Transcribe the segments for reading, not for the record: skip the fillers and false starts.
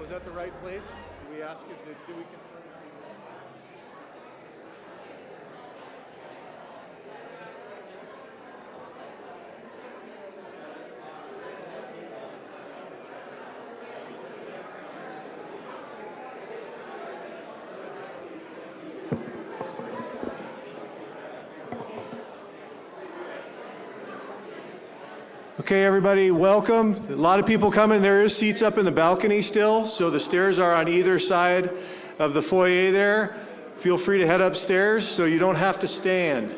was that the right place? Did we ask it? Did we confirm? Okay, everybody, welcome. A lot of people coming. There is seats up in the balcony still, so the stairs are on either side of the foyer there. Feel free to head upstairs so you don't have to stand.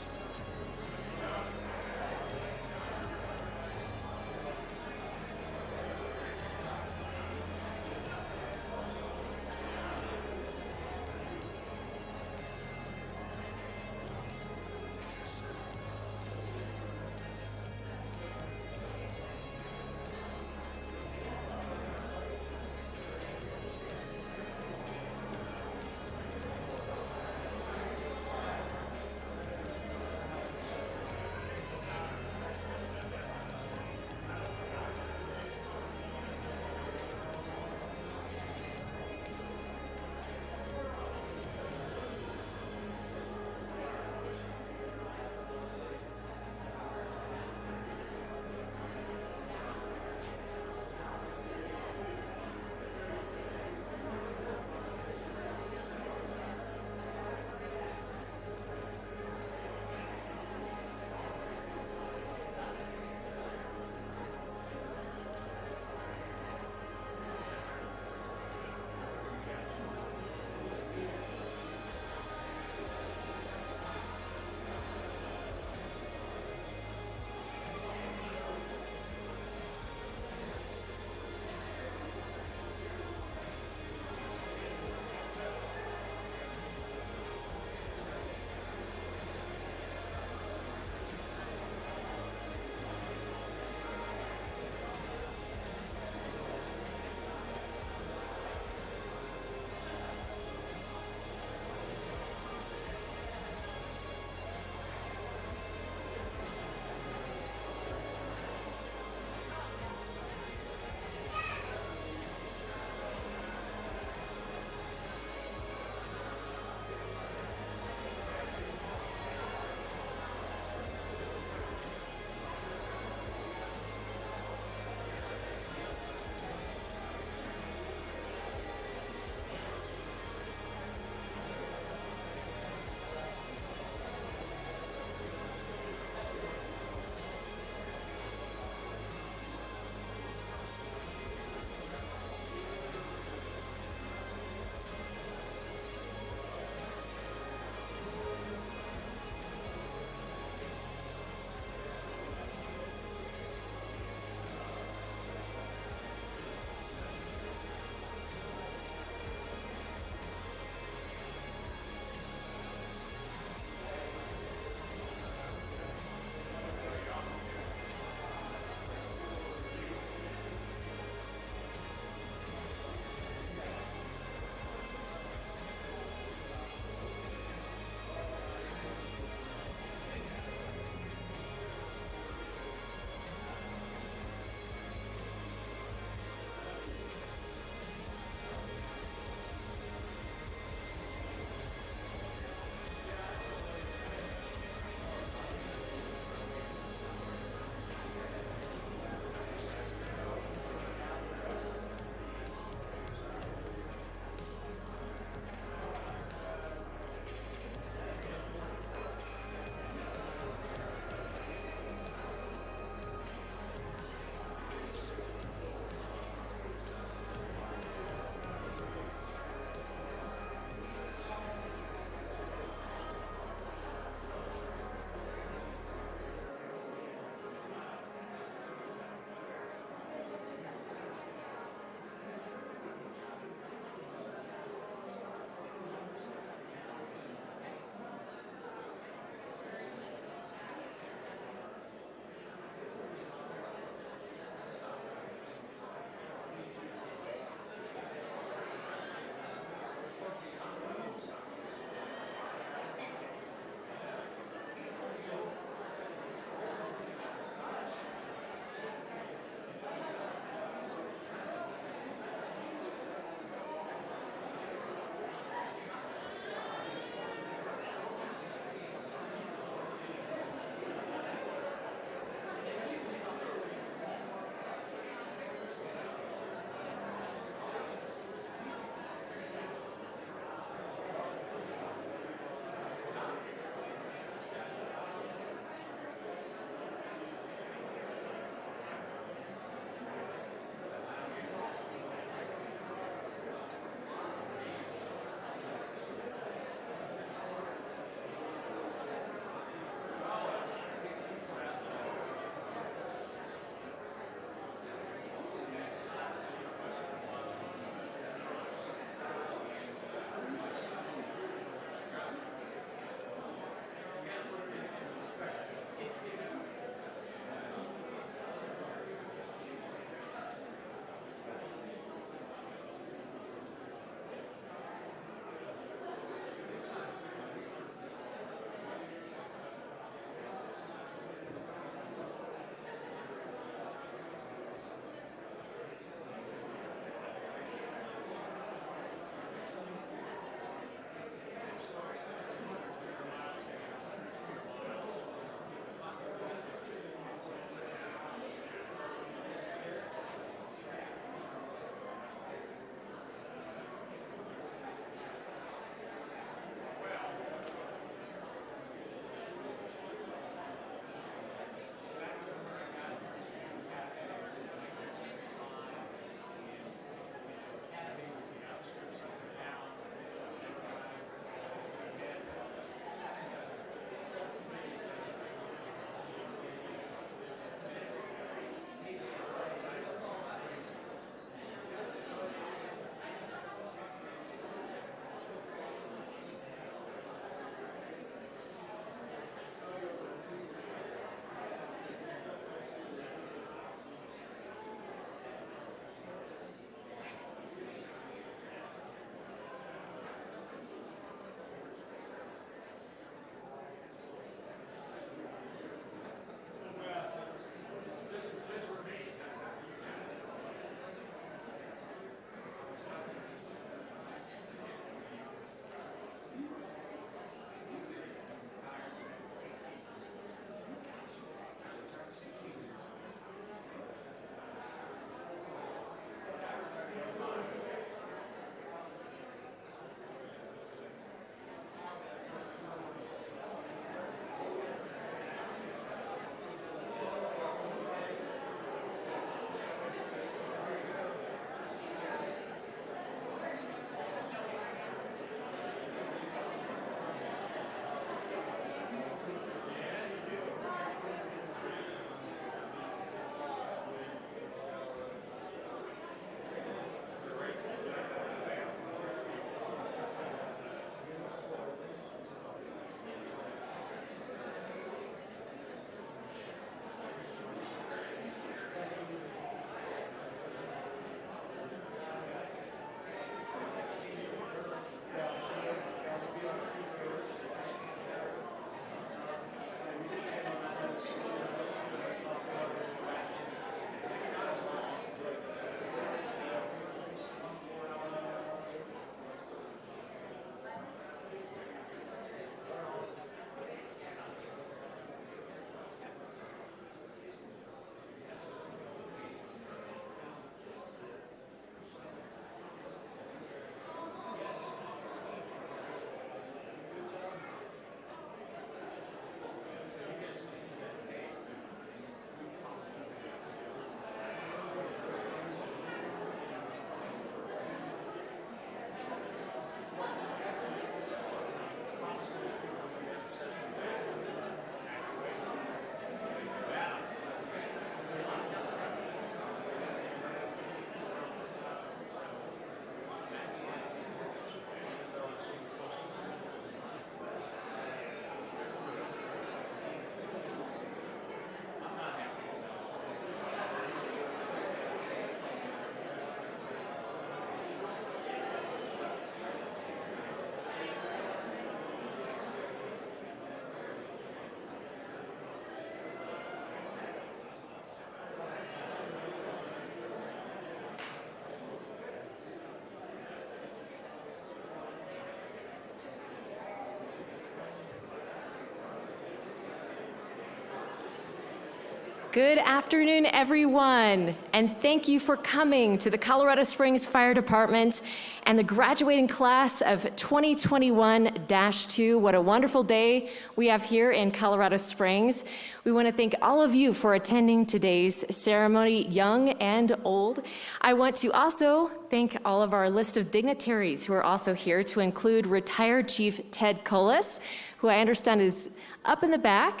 Good afternoon, everyone, and thank you for coming to the Colorado Springs Fire Department and the graduating class of 2021-2. What a wonderful day we have here in Colorado Springs. We want to thank all of you for attending today's ceremony, young and old. I want to also thank all of our list of dignitaries who are also here, to include retired Chief Ted Colas, who I understand is up in the back,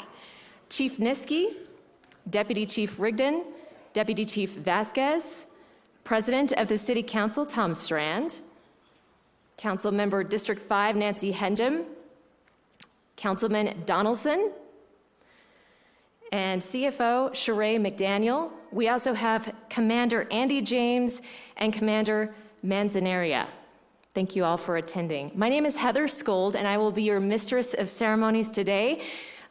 Chief Niski, Deputy Chief Rigdon, Deputy Chief Vasquez, President of the City Council, Tom Strand, Council Member District 5, Nancy Henjum, Councilman Donaldson, and CFO Sheree McDaniel. We also have Commander Andy James and Commander Manzanaria. Thank you all for attending. My name is Heather Skold, and I will be your Mistress of Ceremonies today.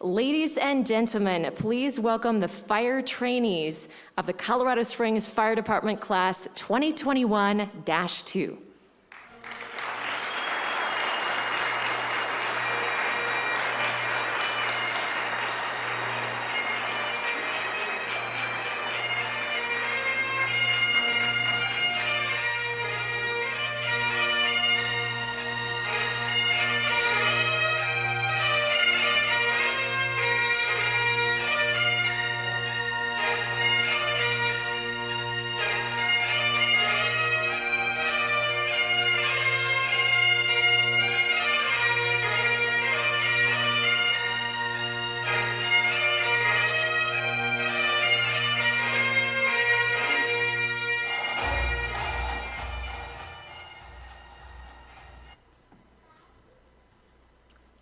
Ladies and gentlemen, please welcome the fire trainees of the Colorado Springs Fire Department Class 2021-2.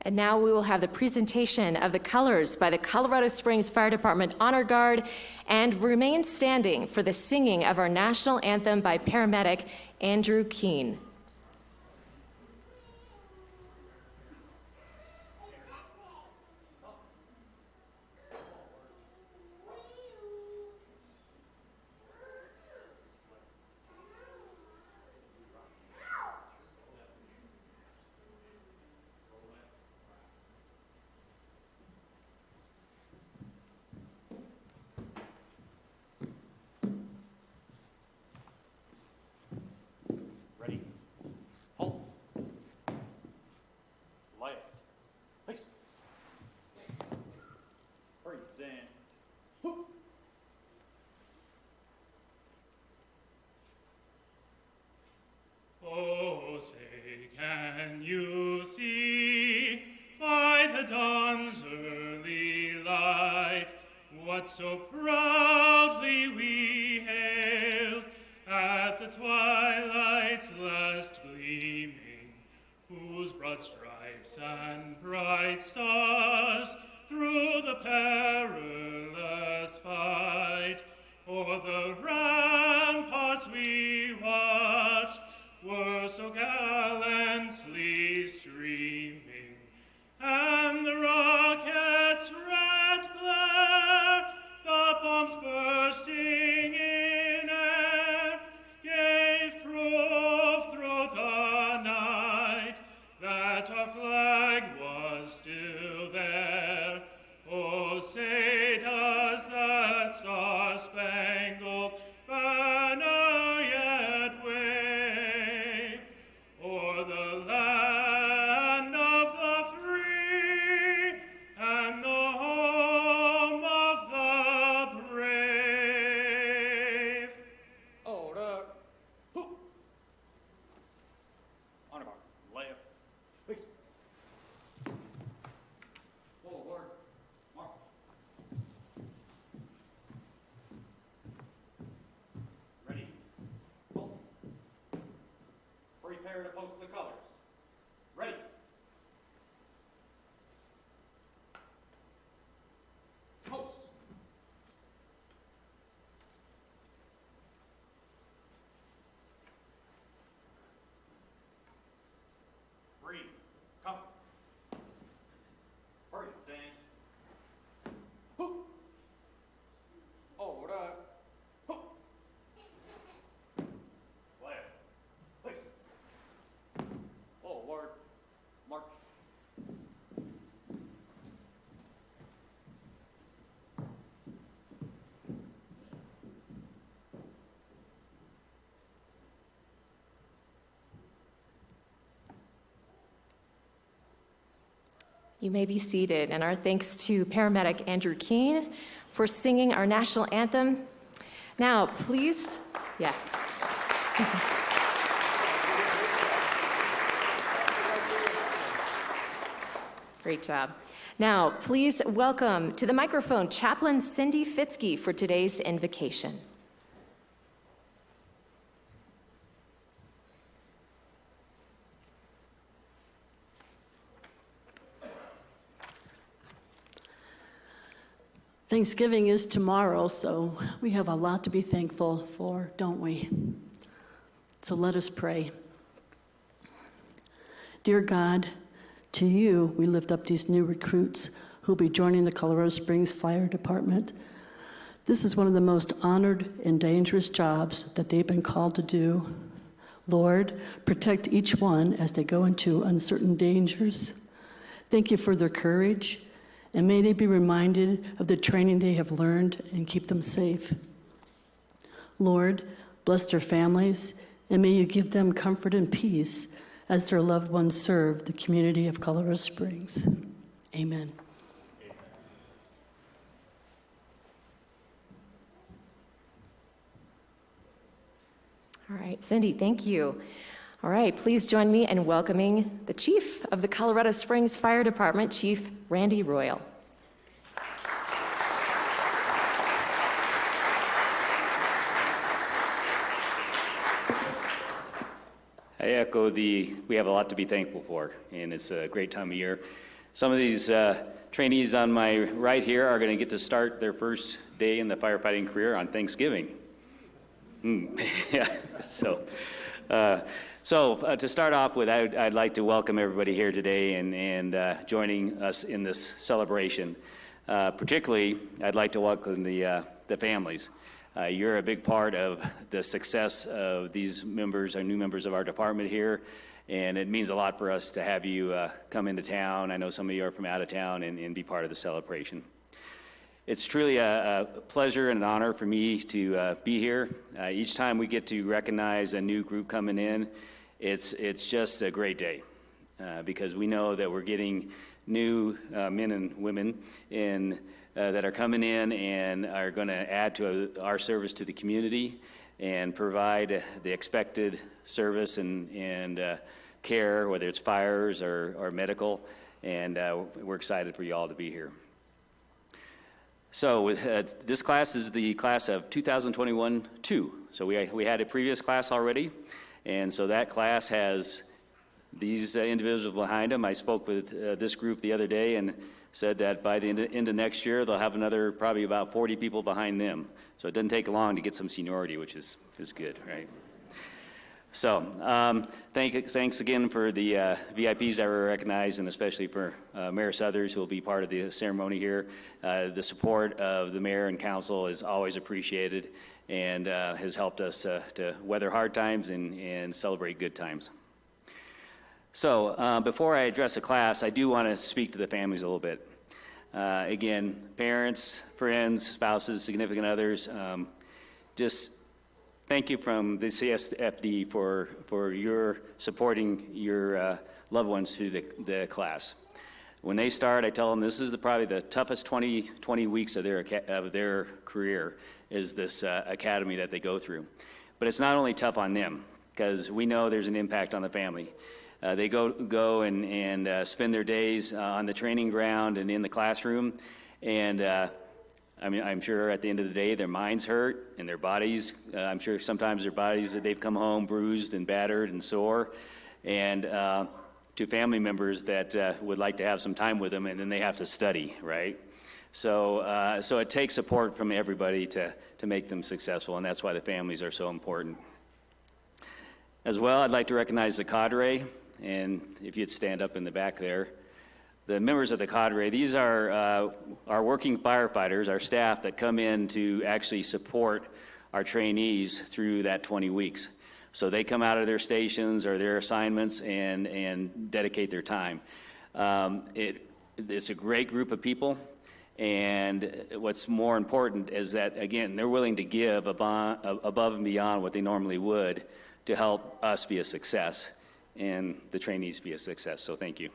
And now we will have the presentation of the colors by the Colorado Springs Fire Department Honor Guard, and remain standing for the singing of our national anthem by paramedic Andrew Keene. Oh, say, can you see by the dawn's early light what so proudly we hailed at the twilight's last gleaming, whose broad stripes and bright stars through the perilous fight o'er the ramparts we watched were so gallantly streaming, and the rocket's red glare, the bombs bursting in air, gave proof through the night that our flag was still there. Oh, say does that star-spangled banner yet wave o'er the land of the free and the home of the brave? Order. Who? On about left. Please. Forward. March. Ready. Roll. Prepare to post the colors. Ready. Post. Three. Come. Hurry, sing. Who? Order. Who? Left. Please. You may be seated, and our thanks to paramedic Andrew Keene for singing our national anthem. Now, please, yes. Great job. Now, please welcome to the microphone Chaplain Cindy Fitzke for today's invocation. Thanksgiving is tomorrow, so we have a lot to be thankful for, don't we? So let us pray. Dear God, to you we lift up these new recruits who'll be joining the Colorado Springs Fire Department. This is one of the most honored and dangerous jobs that they've been called to do. Lord, protect each one as they go into uncertain dangers. Thank you for their courage, and may they be reminded of the training they have learned and keep them safe. Lord, bless their families, and may you give them comfort and peace as their loved ones serve the community of Colorado Springs. Amen. All right, Cindy, thank you. All right, please join me in welcoming the Chief of the Colorado Springs Fire Department, Chief Randy Royal. I echo we have a lot to be thankful for, and it's a great time of year. Some of these trainees on my right here are going to get to start their first day in the firefighting career on Thanksgiving. Yeah, so to start off with, I'd like to welcome everybody here today and joining us in this celebration. Particularly, I'd like to welcome the families. You're a big part of the success of these members, our new members of our department here, and it means a lot for us to have you come into town. I know some of you are from out of town and be part of the celebration. It's truly a pleasure and an honor for me to be here. Each time we get to recognize a new group coming in, it's just a great day because we know that we're getting new men and women in that are coming in and are going to add to our service to the community and provide the expected service and care, whether it's fires or medical, and we're excited for you all to be here. So this class is the class of 2021-2. So we had a previous class already, and so that class has these individuals behind them. I spoke with this group the other day and said that by the end of next year, they'll have another probably about 40 people behind them. So it doesn't take long to get some seniority, which is good, right? So thanks again for the VIPs that were recognized, and especially for Mayor Southers, who will be part of the ceremony here. The support of the mayor and council is always appreciated and has helped us to weather hard times and celebrate good times. So before I address the class, I do want to speak to the families a little bit. Again, parents, friends, spouses, significant others, just thank you from the CSFD for your supporting your loved ones through the class. When they start, I tell them this is probably the toughest 20 weeks of their career is this academy that they go through. But it's not only tough on them, because we know there's an impact on the family. They go and spend their days on the training ground and in the classroom, and I'm sure at the end of the day their minds hurt and their bodies. I'm sure sometimes their bodies that they've come home bruised and battered and sore, and to family members that would like to have some time with them, and then they have to study, right? So it takes support from everybody to make them successful, and that's why the families are so important. As well, I'd like to recognize the cadre. And if you'd stand up in the back there, the members of the cadre, these are our working firefighters, our staff that come in to actually support our trainees through that 20 weeks. So they come out of their stations or their assignments and dedicate their time. It's a great group of people, and what's more important is that, again, they're willing to give above and beyond what they normally would to help us be a success and the trainees be a success. So thank you.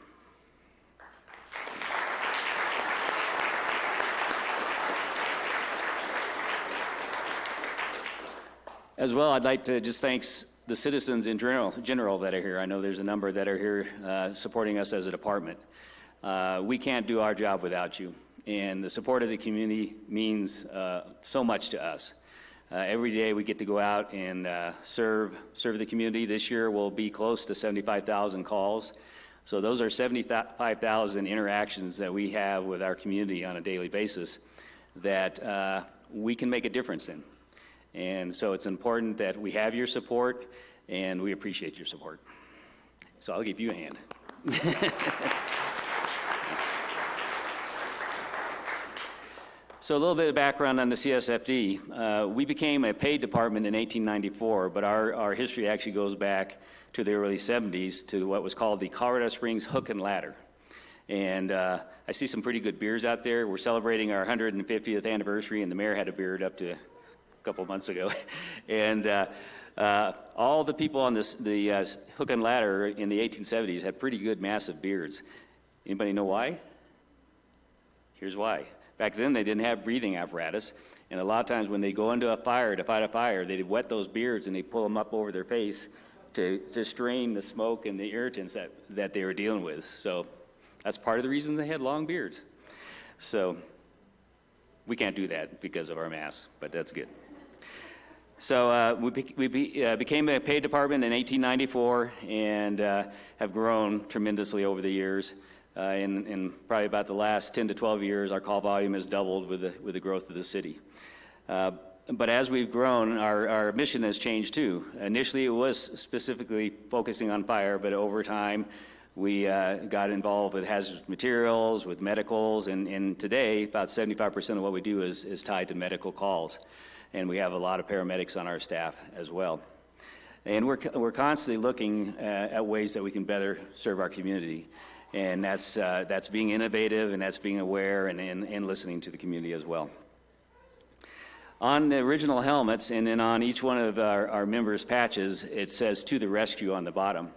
As well, I'd like to just thank the citizens in general that are here. I know there's a number that are here supporting us as a department. We can't do our job without you, and the support of the community means so much to us. Every day we get to go out and serve the community. This year will be close to 75,000 calls. So those are 75,000 interactions that we have with our community on a daily basis that we can make a difference in. And so it's important that we have your support, and we appreciate your support. So I'll give you a hand. So a little bit of background on the CSFD. We became a paid department in 1894, but our history actually goes back to the early 70s to what was called the Colorado Springs Hook and Ladder. And I see some pretty good beers out there. We're celebrating our 150th anniversary, and the mayor had a beard up to a couple months ago. And all the people on the Hook and Ladder in the 1870s had pretty good, massive beards. Anybody know why? Here's why. Back then, they didn't have breathing apparatus, and a lot of times when they go into a fire to fight a fire, they'd wet those beards and they pull them up over their face to strain the smoke and the irritants that they were dealing with. So that's part of the reason they had long beards. So we can't do that because of our masks, but that's good. So we became a paid department in 1894 and have grown tremendously over the years. In probably about the last 10 to 12 years, our call volume has doubled with the growth of the city. But as we've grown, our mission has changed too. Initially, it was specifically focusing on fire, but over time, we got involved with hazardous materials, with medicals, and today, about 75% of what we do is tied to medical calls. And we have a lot of paramedics on our staff as well. And we're constantly looking at ways that we can better serve our community. And that's being innovative, and that's being aware and listening to the community as well. On the original helmets, and then on each one of our members' patches, it says "To the Rescue" on the bottom.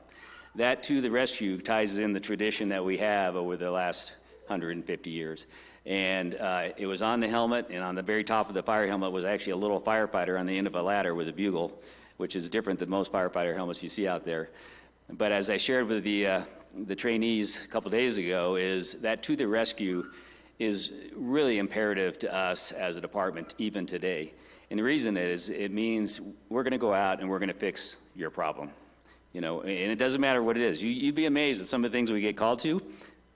That "To the Rescue" ties in the tradition that we have over the last 150 years. And it was on the helmet, and on the very top of the fire helmet was actually a little firefighter on the end of a ladder with a bugle, which is different than most firefighter helmets you see out there. But as I shared with the trainees a couple days ago, is that "To the Rescue" is really imperative to us as a department even today. And the reason is it means we're going to go out and we're going to fix your problem. You know, and it doesn't matter what it is. You'd be amazed at some of the things we get called to,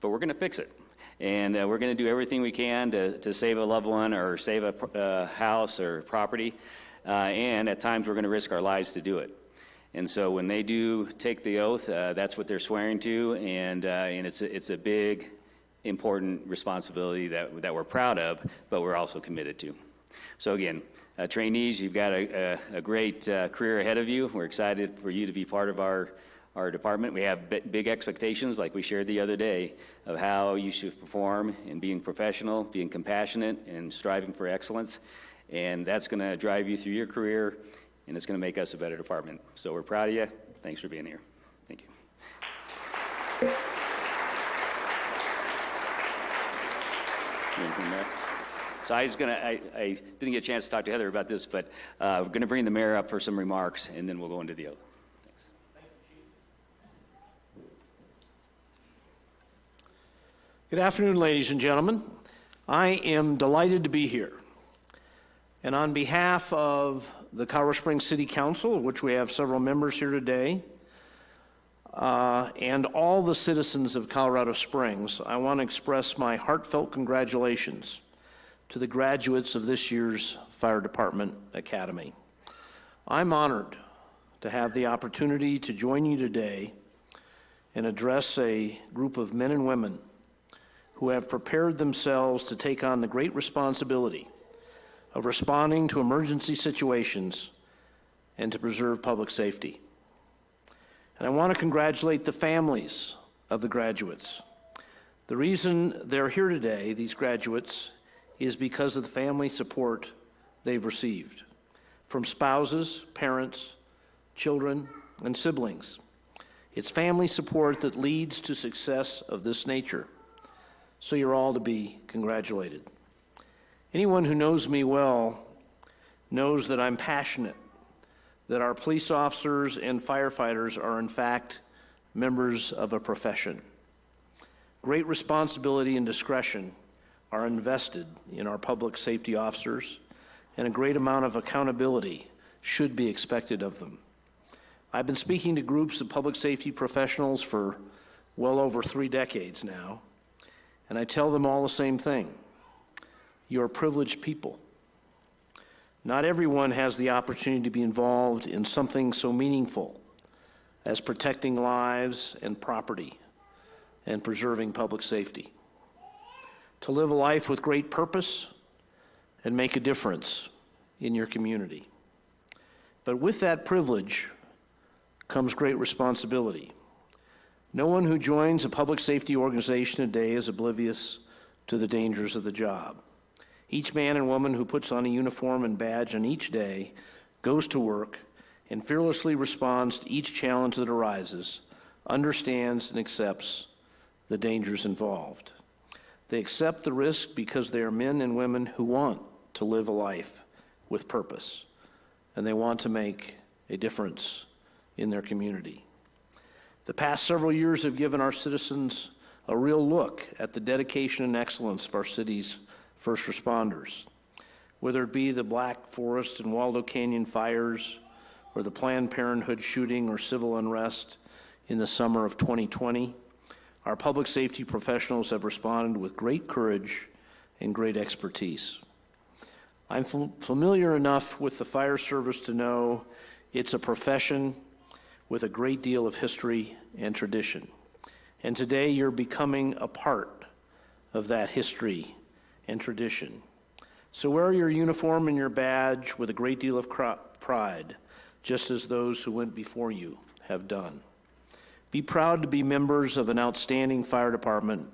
but we're going to fix it. And we're going to do everything we can to save a loved one or save a house or property. And at times we're going to risk our lives to do it. And so when they do take the oath, that's what they're swearing to, and it's a big, important responsibility that we're proud of, but we're also committed to. So again, trainees, you've got a great career ahead of you. We're excited for you to be part of our department. We have big expectations, like we shared the other day, of how you should perform in being professional, being compassionate, and striving for excellence. And that's going to drive you through your career, and it's going to make us a better department. So we're proud of you. Thanks for being here. Thank you. So I didn't get a chance to talk to Heather about this, but we're going to bring the mayor up for some remarks, and then we'll go into the oath. Thanks. Good afternoon, ladies and gentlemen. I am delighted to be here. And on behalf of the Colorado Springs City Council, of which we have several members here today, and all the citizens of Colorado Springs, I want to express my heartfelt congratulations to the graduates of this year's Fire Department Academy. I'm honored to have the opportunity to join you today and address a group of men and women who have prepared themselves to take on the great responsibility of responding to emergency situations and to preserve public safety. And I want to congratulate the families of the graduates. The reason they're here today, these graduates, is because of the family support they've received from spouses, parents, children, and siblings. It's family support that leads to success of this nature. So you're all to be congratulated. Anyone who knows me well knows that I'm passionate that our police officers and firefighters are in fact members of a profession. Great responsibility and discretion are invested in our public safety officers, and a great amount of accountability should be expected of them. I've been speaking to groups of public safety professionals for well over 3 decades now, and I tell them all the same thing. You're privileged people. Not everyone has the opportunity to be involved in something so meaningful as protecting lives and property and preserving public safety. To live a life with great purpose and make a difference in your community. But with that privilege comes great responsibility. No one who joins a public safety organization today is oblivious to the dangers of the job. Each man and woman who puts on a uniform and badge on each day, goes to work, and fearlessly responds to each challenge that arises, understands and accepts the dangers involved. They accept the risk because they are men and women who want to live a life with purpose, and they want to make a difference in their community. The past several years have given our citizens a real look at the dedication and excellence of our city's first responders. Whether it be the Black Forest and Waldo Canyon fires, or the Planned Parenthood shooting or civil unrest in the summer of 2020, our public safety professionals have responded with great courage and great expertise. I'm familiar enough with the fire service to know it's a profession with a great deal of history and tradition. And today you're becoming a part of that history and tradition. So wear your uniform and your badge with a great deal of pride, just as those who went before you have done. Be proud to be members of an outstanding fire department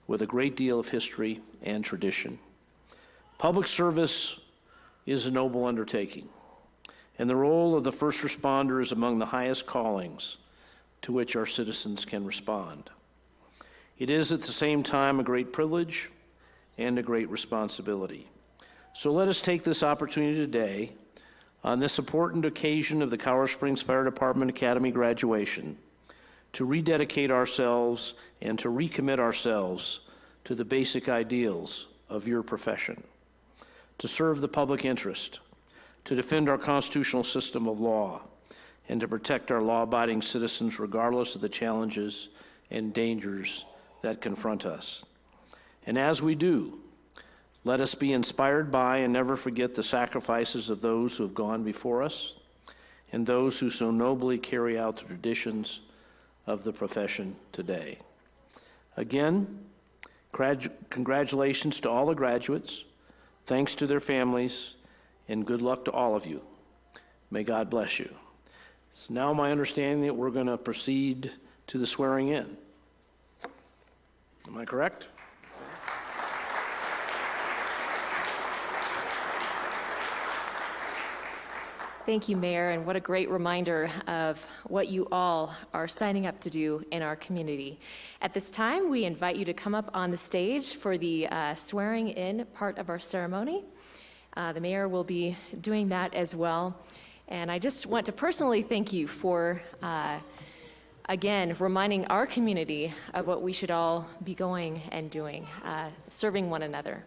with a great deal of history and tradition. Public service is a noble undertaking, and the role of the first responder is among the highest callings to which our citizens can respond. It is at the same time a great privilege and a great responsibility. So let us take this opportunity today, on this important occasion of the Colorado Springs Fire Department Academy graduation, to rededicate ourselves and to recommit ourselves to the basic ideals of your profession, to serve the public interest, to defend our constitutional system of law, and to protect our law-abiding citizens regardless of the challenges and dangers that confront us. And as we do, let us be inspired by and never forget the sacrifices of those who have gone before us and those who so nobly carry out the traditions of the profession today. Again, congratulations to all the graduates, thanks to their families, and good luck to all of you. May God bless you. It's now my understanding that we're going to proceed to the swearing in. Am I correct? Thank you, Mayor, and what a great reminder of what you all are signing up to do in our community. At this time, we invite you to come up on the stage for the swearing in part of our ceremony. The Mayor will be doing that as well. And I just want to personally thank you for, again, reminding our community of what we should all be going and doing, serving one another.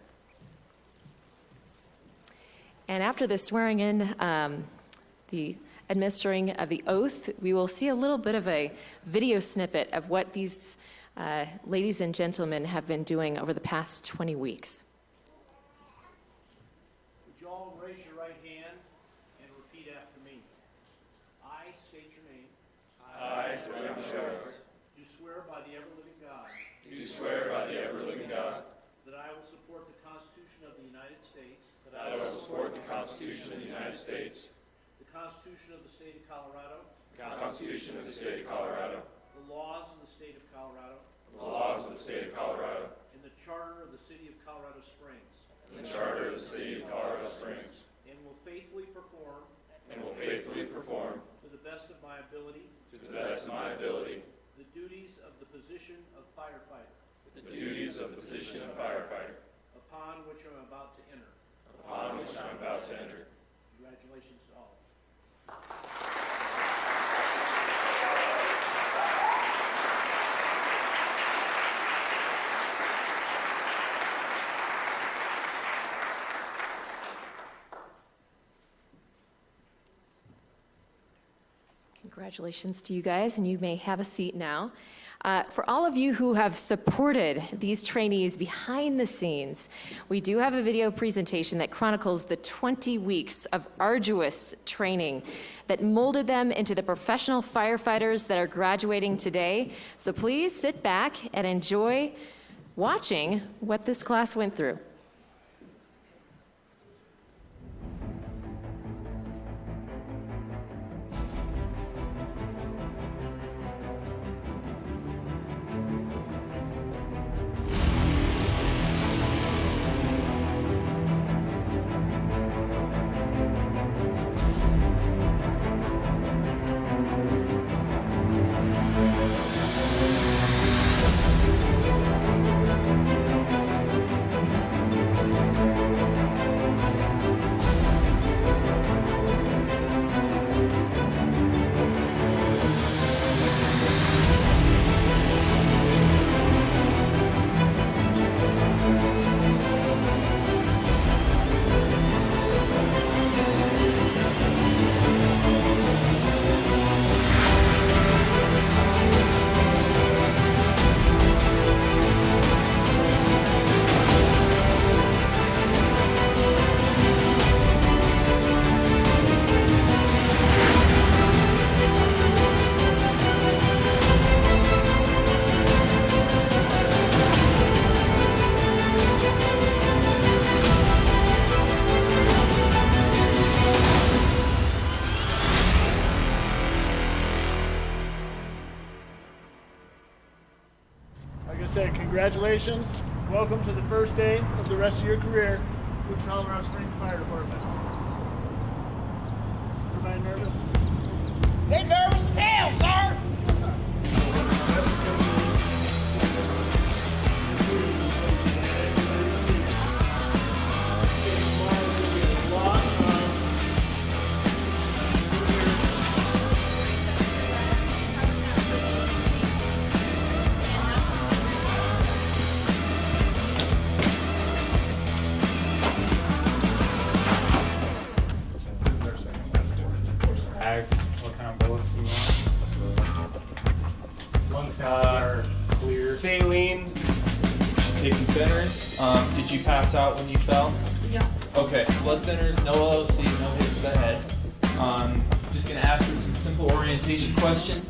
And after the swearing in, the administering of the oath, we will see a little bit of a video snippet of what these ladies and gentlemen have been doing over the past 20 weeks. Would you all raise your right hand and repeat after me? I state your name. I, William Sheriff, Do swear by the ever-living God do swear by the ever-living God that I will support the Constitution of the United States, that I will support the Constitution of the United States, the Constitution of the State of Colorado, the Constitution of the State of Colorado, the laws of the State of Colorado, the laws of the State of Colorado, and the Charter of the City of Colorado Springs, and the Charter of the City of Colorado Springs, and will faithfully perform, to to the best of my ability, the best of my ability, the duties of the position of firefighter, the duties of the position of firefighter, upon which I'm about to enter. upon which I am about to enter. Congratulations to all. Congratulations to you guys, and you may have a seat now. For all of you who have supported these trainees behind the scenes, we do have a video presentation that chronicles the 20 weeks of arduous training that molded them into the professional firefighters that are graduating today. So please sit back and enjoy watching what this class went through. Congratulations. Welcome to the first day of the rest of your career with Colorado Springs Fire Department. Everybody nervous? They nervous as hell, sir! What kind of bullets do you want? Clear. Saline. Taking thinners. Did you pass out when you fell? Yeah. Okay. Blood thinners, no LOC, no hit to the head. Just gonna ask you some simple orientation questions.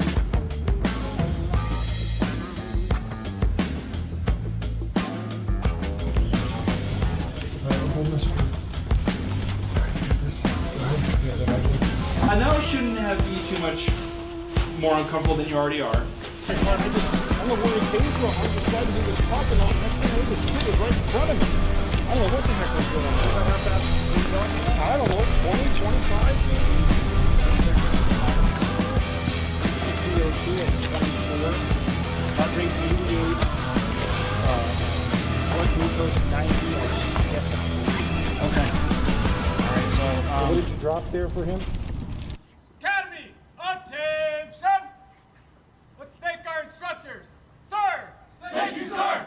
I know it shouldn't have you too much more uncomfortable than you already are. I don't know where he came from. I was deciding he was popping out. Next thing I knew, this kid was right in front of me. I don't know what the heck was going on. How fast was he going? I don't know, 20, 25 maybe? CO2 at 24. Heart rate 88. Blood glucose 90. Okay. All right, so what did you drop there for him? Academy, attention! Let's thank our instructors. Sir! Thank you, sir!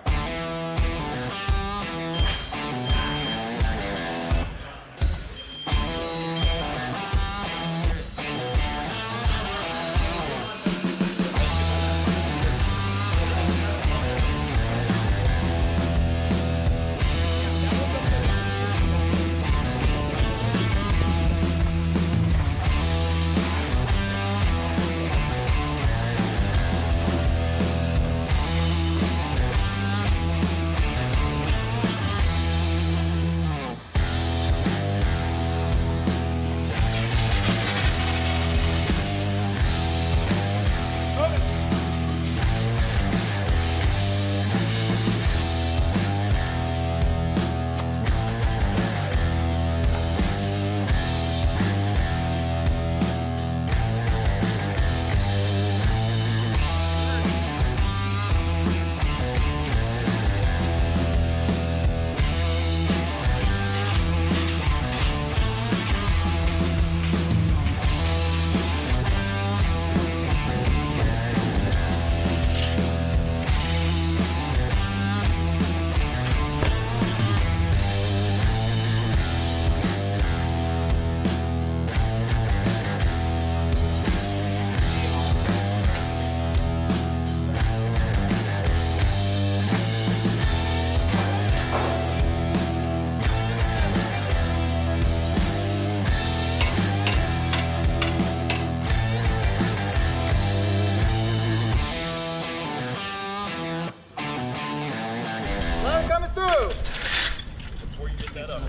set up.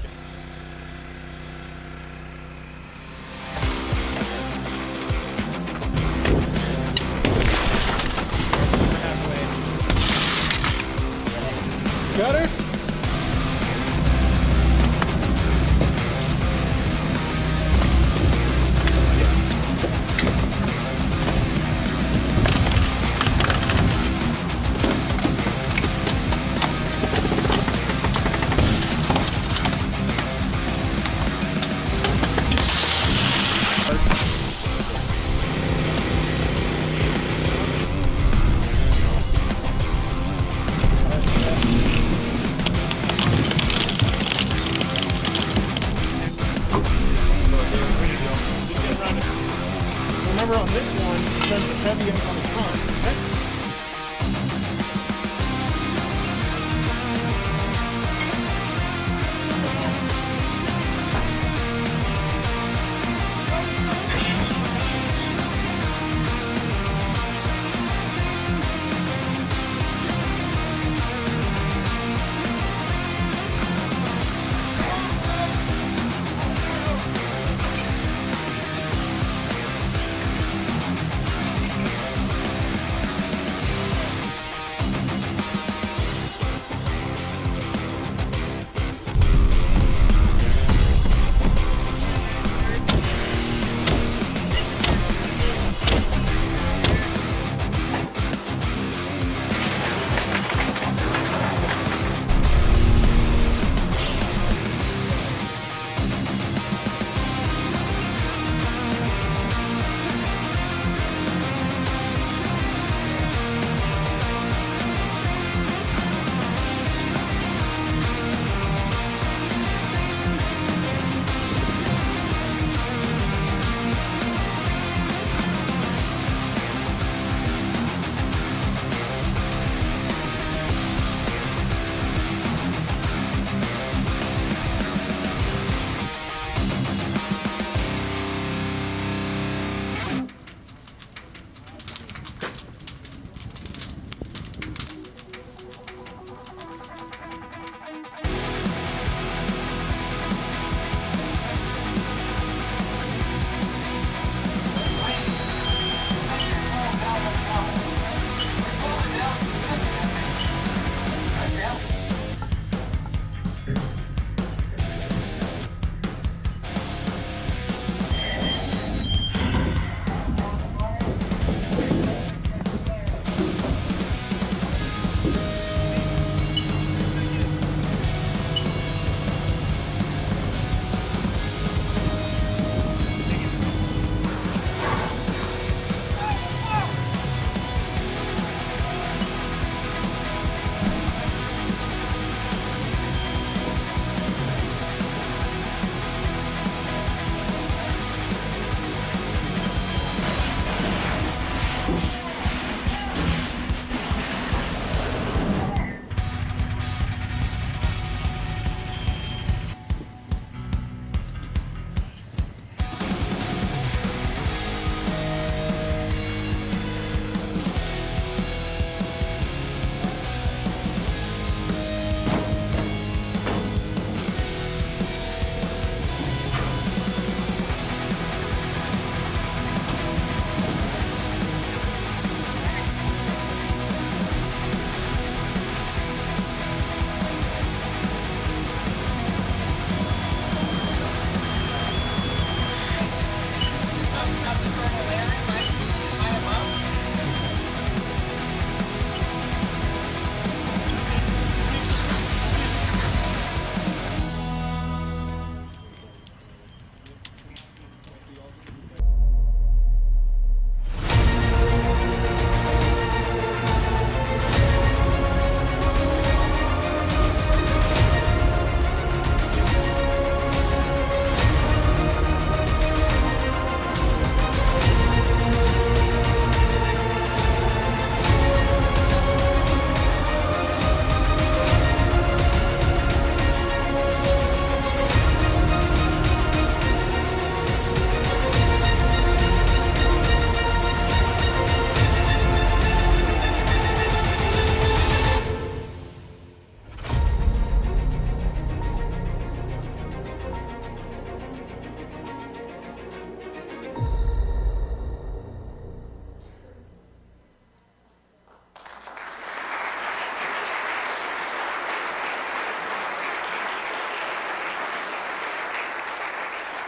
Gutters? Remember on this one, it says the heavy end on the front. Okay?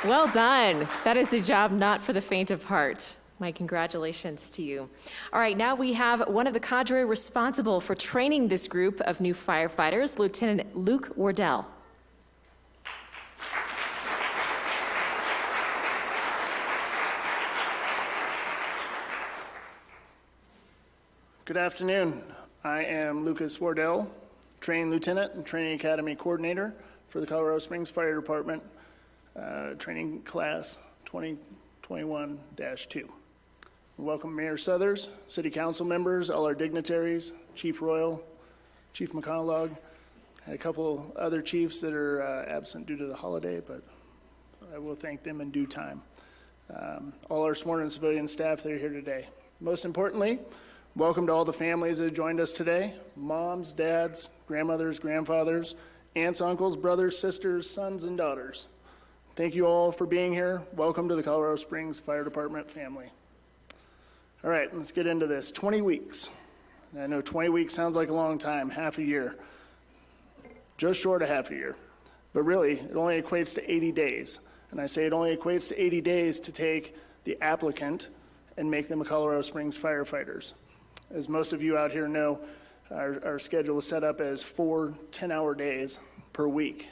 Well done. That is a job not for the faint of heart. My congratulations to you. All right, now we have one of the cadre responsible for training this group of new firefighters, Lieutenant Luke Wardell. Good afternoon. I am Lucas Wardell, Training Lieutenant and Training Academy Coordinator for the Colorado Springs Fire Department, Training Class 2021-2. Welcome Mayor Southers, City Council members, all our dignitaries, Chief Royal, Chief McConaughey, and a couple other chiefs that are absent due to the holiday, but I will thank them in due time. All our sworn and civilian staff that are here today. Most importantly, welcome to all the families that have joined us today, moms, dads, grandmothers, grandfathers, aunts, uncles, brothers, sisters, sons, and daughters. Thank you all for being here. Welcome to the Colorado Springs Fire Department family. All right, let's get into this. 20 weeks. I know 20 weeks sounds like a long time, half a year. Just short of half a year. But really, it only equates to 80 days. And I say it only equates to 80 days to take the applicant and make them a Colorado Springs firefighters. As most of you out here know, our schedule is set up as 4 10-hour days per week,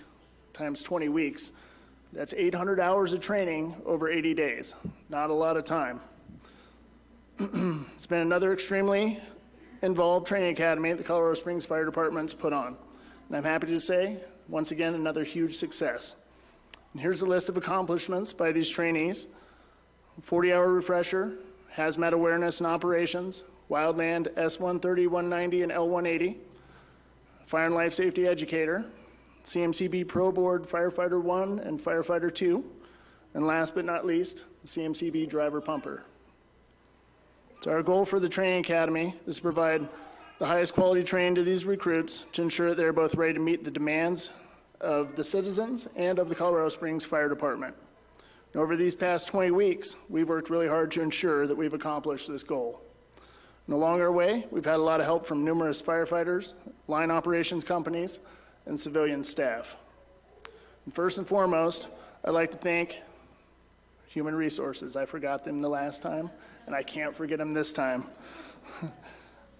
times 20 weeks. That's 800 hours of training over 80 days. Not a lot of time. It's been another extremely involved training academy the Colorado Springs Fire Department's put on. And I'm happy to say, once again, another huge success. And here's a list of accomplishments by these trainees. 40-hour refresher, hazmat awareness and operations, wildland S-130, 190, and L-180, fire and life safety educator, CMCB Pro Board Firefighter 1 and Firefighter 2, and last but not least, CMCB Driver Pumper. So our goal for the training academy is to provide the highest quality training to these recruits to ensure that they're both ready to meet the demands of the citizens and of the Colorado Springs Fire Department. And over these past 20 weeks, we've worked really hard to ensure that we've accomplished this goal. And along our way, we've had a lot of help from numerous firefighters, line operations companies, and civilian staff. And first and foremost, I'd like to thank Human Resources. I forgot them the last time, and I can't forget them this time.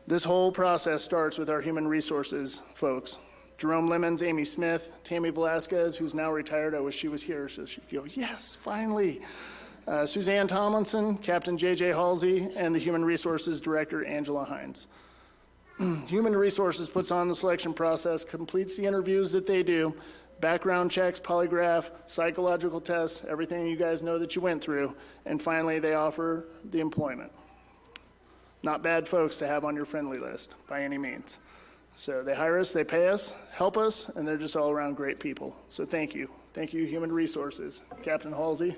This whole process starts with our Human Resources folks. Jerome Lemons, Amy Smith, Tammy Velasquez, who's now retired. I wish she was here so she'd go, yes, finally. Suzanne Tomlinson, Captain J.J. Halsey, and the Human Resources Director, Angela Hines. Human Resources puts on the selection process, completes the interviews that they do, background checks, polygraph, psychological tests, everything you guys know that you went through, and finally they offer the employment. Not bad folks to have on your friendly list, by any means. So they hire us, they pay us, help us, and they're just all around great people. So thank you. Thank you, Human Resources. Captain Halsey.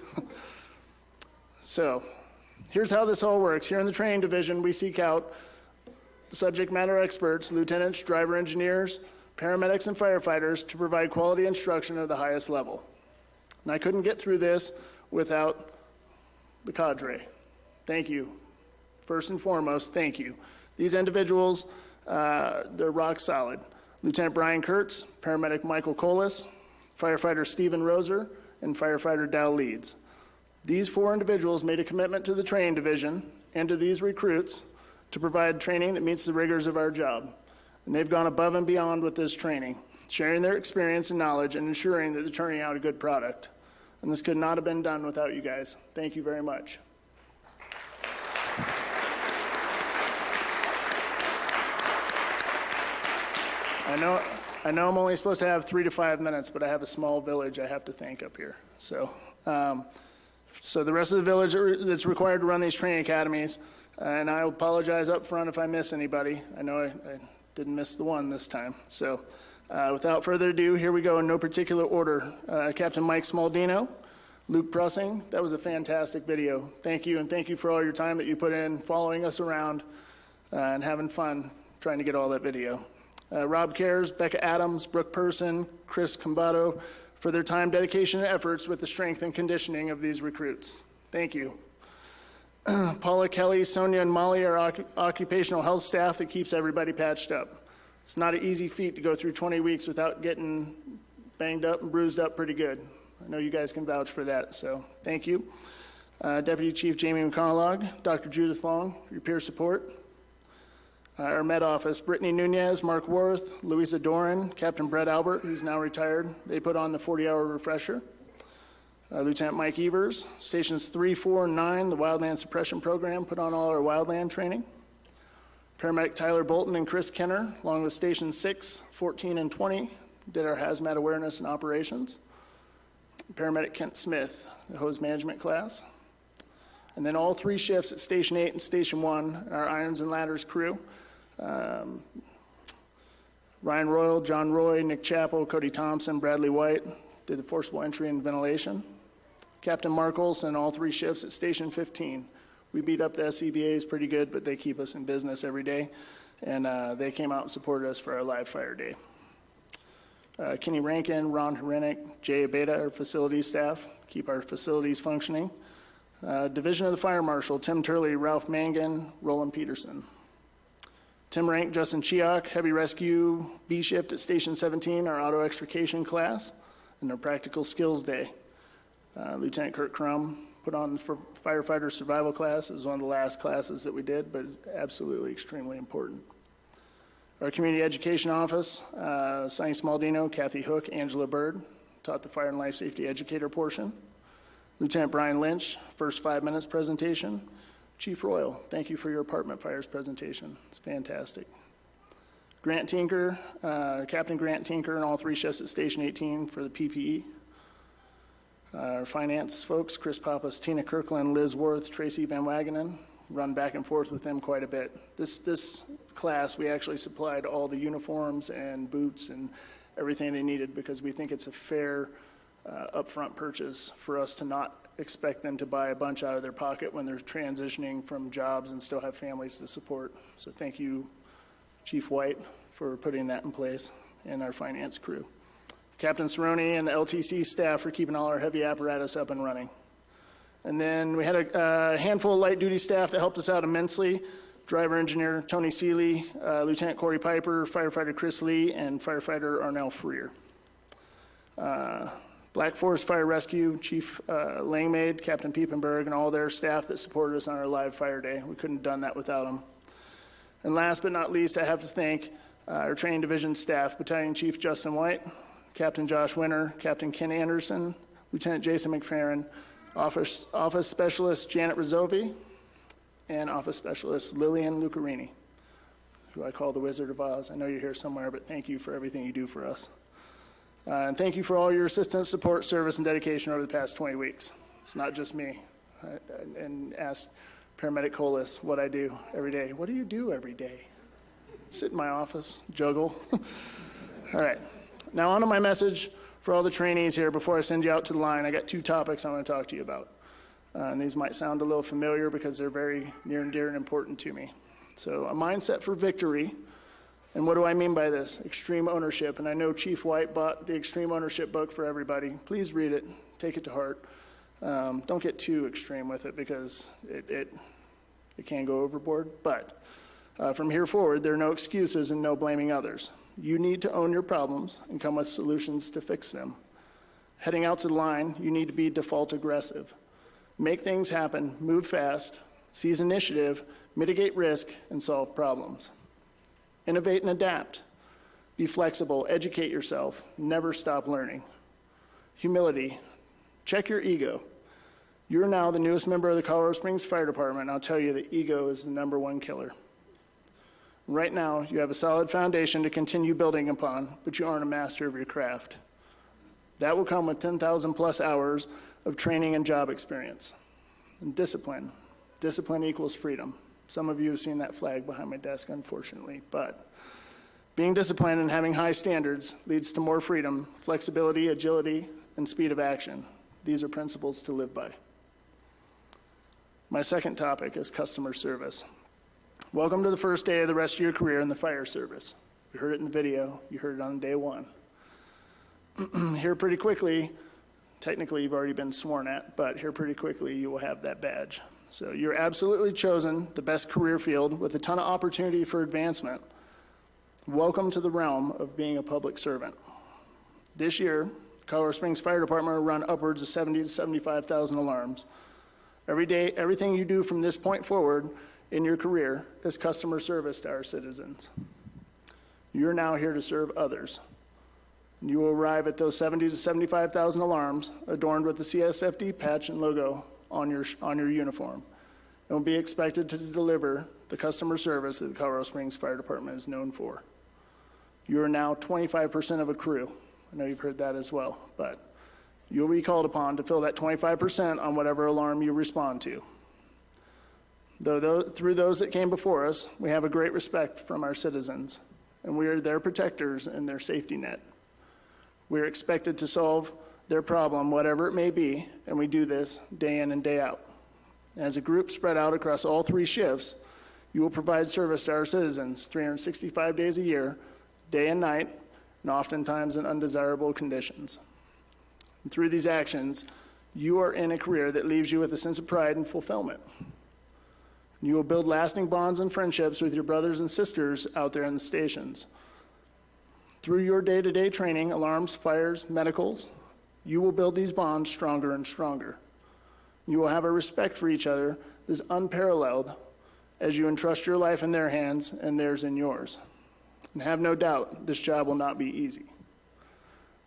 So here's how this all works. Here in the training division, we seek out subject matter experts, lieutenants, driver engineers, paramedics, and firefighters to provide quality instruction at the highest level. And I couldn't get through this without the cadre. Thank you. First and foremost, thank you. These individuals, they're rock solid. Lieutenant Brian Kurtz, paramedic Michael Colas, firefighter Stephen Roser, and firefighter Dal Leeds. These 4 individuals made a commitment to the training division and to these recruits to provide training that meets the rigors of our job. And they've gone above and beyond with this training, sharing their experience and knowledge and ensuring that they're turning out a good product. And this could not have been done without you guys. Thank you very much. I know I'm only supposed to have 3 to 5 minutes, but I have a small village I have to thank up here. So the rest of the village that's required to run these training academies, and I apologize up front if I miss anybody. I know I didn't miss the one this time. So without further ado, here we go in no particular order. Captain Mike Smaldino, Luke Prussing, that was a fantastic video. Thank you, and thank you for all your time that you put in following us around and having fun trying to get all that video. Rob Cares, Becca Adams, Brooke Person, Chris Combato, for their time, dedication, and efforts with the strength and conditioning of these recruits. Thank you. Paula, Kelly, Sonia, and Molly are occupational health staff that keeps everybody patched up. It's not an easy feat to go through 20 weeks without getting banged up and bruised up pretty good. I know you guys can vouch for that, so thank you. Deputy Chief Jamie McConaughey, Dr. Judith Long, your peer support. Our Med Office, Brittany Nunez, Mark Worth, Louisa Doran, Captain Brett Albert, who's now retired. They put on the 40-hour refresher. Lieutenant Mike Evers, Stations 3, 4, and 9, the Wildland Suppression Program, put on all our wildland training. Paramedic Tyler Bolton and Chris Kenner, along with Stations 6, 14, and 20, did our hazmat awareness and operations. Paramedic Kent Smith, the hose management class. And then all 3 shifts at Station 8 and Station 1, our Irons and Ladders crew. Ryan Royal, John Roy, Nick Chappell, Cody Thompson, Bradley White did the forcible entry and ventilation. Captain Mark Olson, all 3 shifts at Station 15. We beat up the SCBAs pretty good, but they keep us in business every day. And they came out and supported us for our live fire day. Kenny Rankin, Ron Herenick, Jay Abeda, our facilities staff, keep our facilities functioning. Division of the Fire Marshal, Tim Turley, Ralph Mangan, Roland Peterson. Tim Rank, Justin Chiak, Heavy Rescue B shift at Station 17, our auto extrication class, and our practical skills day. Lieutenant Kurt Crum put on for firefighter survival class. It was one of the last classes that we did, but absolutely extremely important. Our community education office, Sonny Smaldino, Kathy Hook, Angela Bird, taught the fire and life safety educator portion. Lieutenant Brian Lynch, first 5 minutes presentation. Chief Royal, thank you for your apartment fires presentation. It's fantastic. Grant Tinker, Captain Grant Tinker, and all 3 shifts at Station 18 for the PPE. Our finance folks, Chris Pappas, Tina Kirkland, Liz Worth, Tracy Van Wagenen, run back and forth with them quite a bit. This class, we actually supplied all the uniforms and boots and everything they needed because we think it's a fair upfront purchase for us to not expect them to buy a bunch out of their pocket when they're transitioning from jobs and still have families to support. So thank you, Chief White, for putting that in place, and our finance crew. Captain Cerrone and the LTC staff for keeping all our heavy apparatus up and running. And then we had a handful of light duty staff that helped us out immensely. Driver engineer Tony Seeley, Lieutenant Corey Piper, firefighter Chris Lee, and firefighter Arnell Freer. Black Forest Fire Rescue, Chief Langmaid, Captain Piepenberg, and all their staff that supported us on our live fire day. We couldn't have done that without them. And last but not least, I have to thank our training division staff, Battalion Chief Justin White, Captain Josh Winter, Captain Ken Anderson, Lieutenant Jason McFerrin, Office Specialist Janet Rizzovi, and Office Specialist Lillian Lucarini, who I call the Wizard of Oz. I know you're here somewhere, but thank you for everything you do for us. And thank you for all your assistance, support, service, and dedication over the past 20 weeks. It's not just me. And ask Paramedic Colas what I do every day. What do you do every day? Sit in my office, juggle. All right. Now on to my message for all the trainees here before I send you out to the line. I got 2 topics I want to talk to you about. And these might sound a little familiar because they're very near and dear and important to me. So a mindset for victory. And what do I mean by this? Extreme ownership. And I know Chief White bought the Extreme Ownership book for everybody. Please read it. Take it to heart. Don't get too extreme with it because it can go overboard. But from here forward, there are no excuses and no blaming others. You need to own your problems and come with solutions to fix them. Heading out to the line, you need to be default aggressive. Make things happen, move fast, seize initiative, mitigate risk, and solve problems. Innovate and adapt. Be flexible, educate yourself, never stop learning. Humility. Check your ego. You're now the newest member of the Colorado Springs Fire Department, and I'll tell you that ego is the #1 killer. Right now, you have a solid foundation to continue building upon, but you aren't a master of your craft. That will come with 10,000 plus hours of training and job experience. And discipline. Discipline equals freedom. Some of you have seen that flag behind my desk, unfortunately, but being disciplined and having high standards leads to more freedom, flexibility, agility, and speed of action. These are principles to live by. My second topic is customer service. Welcome to the first day of the rest of your career in the fire service. You heard it in the video, you heard it on day 1. Here pretty quickly, technically you've already been sworn at, but here pretty quickly you will have that badge. So you're absolutely chosen the best career field with a ton of opportunity for advancement. Welcome to the realm of being a public servant. This year, Colorado Springs Fire Department will run upwards of 70 to 75,000 alarms. Every day, everything you do from this point forward in your career is customer service to our citizens. You're now here to serve others. You will arrive at those 70 to 75,000 alarms adorned with the CSFD patch and logo on your uniform, and will be expected to deliver the customer service that the Colorado Springs Fire Department is known for. You are now 25% of a crew. I know you've heard that as well, but you'll be called upon to fill that 25% on whatever alarm you respond to. Through those that came before us, we have a great respect from our citizens, and we are their protectors and their safety net. We are expected to solve their problem, whatever it may be, and we do this day in and day out. As a group spread out across all 3 shifts, you will provide service to our citizens 365 days a year, day and night, and oftentimes in undesirable conditions. And through these actions, you are in a career that leaves you with a sense of pride and fulfillment. You will build lasting bonds and friendships with your brothers and sisters out there in the stations. Through your day-to-day training, alarms, fires, medicals, you will build these bonds stronger and stronger. You will have a respect for each other that is unparalleled as you entrust your life in their hands and theirs in yours. And have no doubt, this job will not be easy.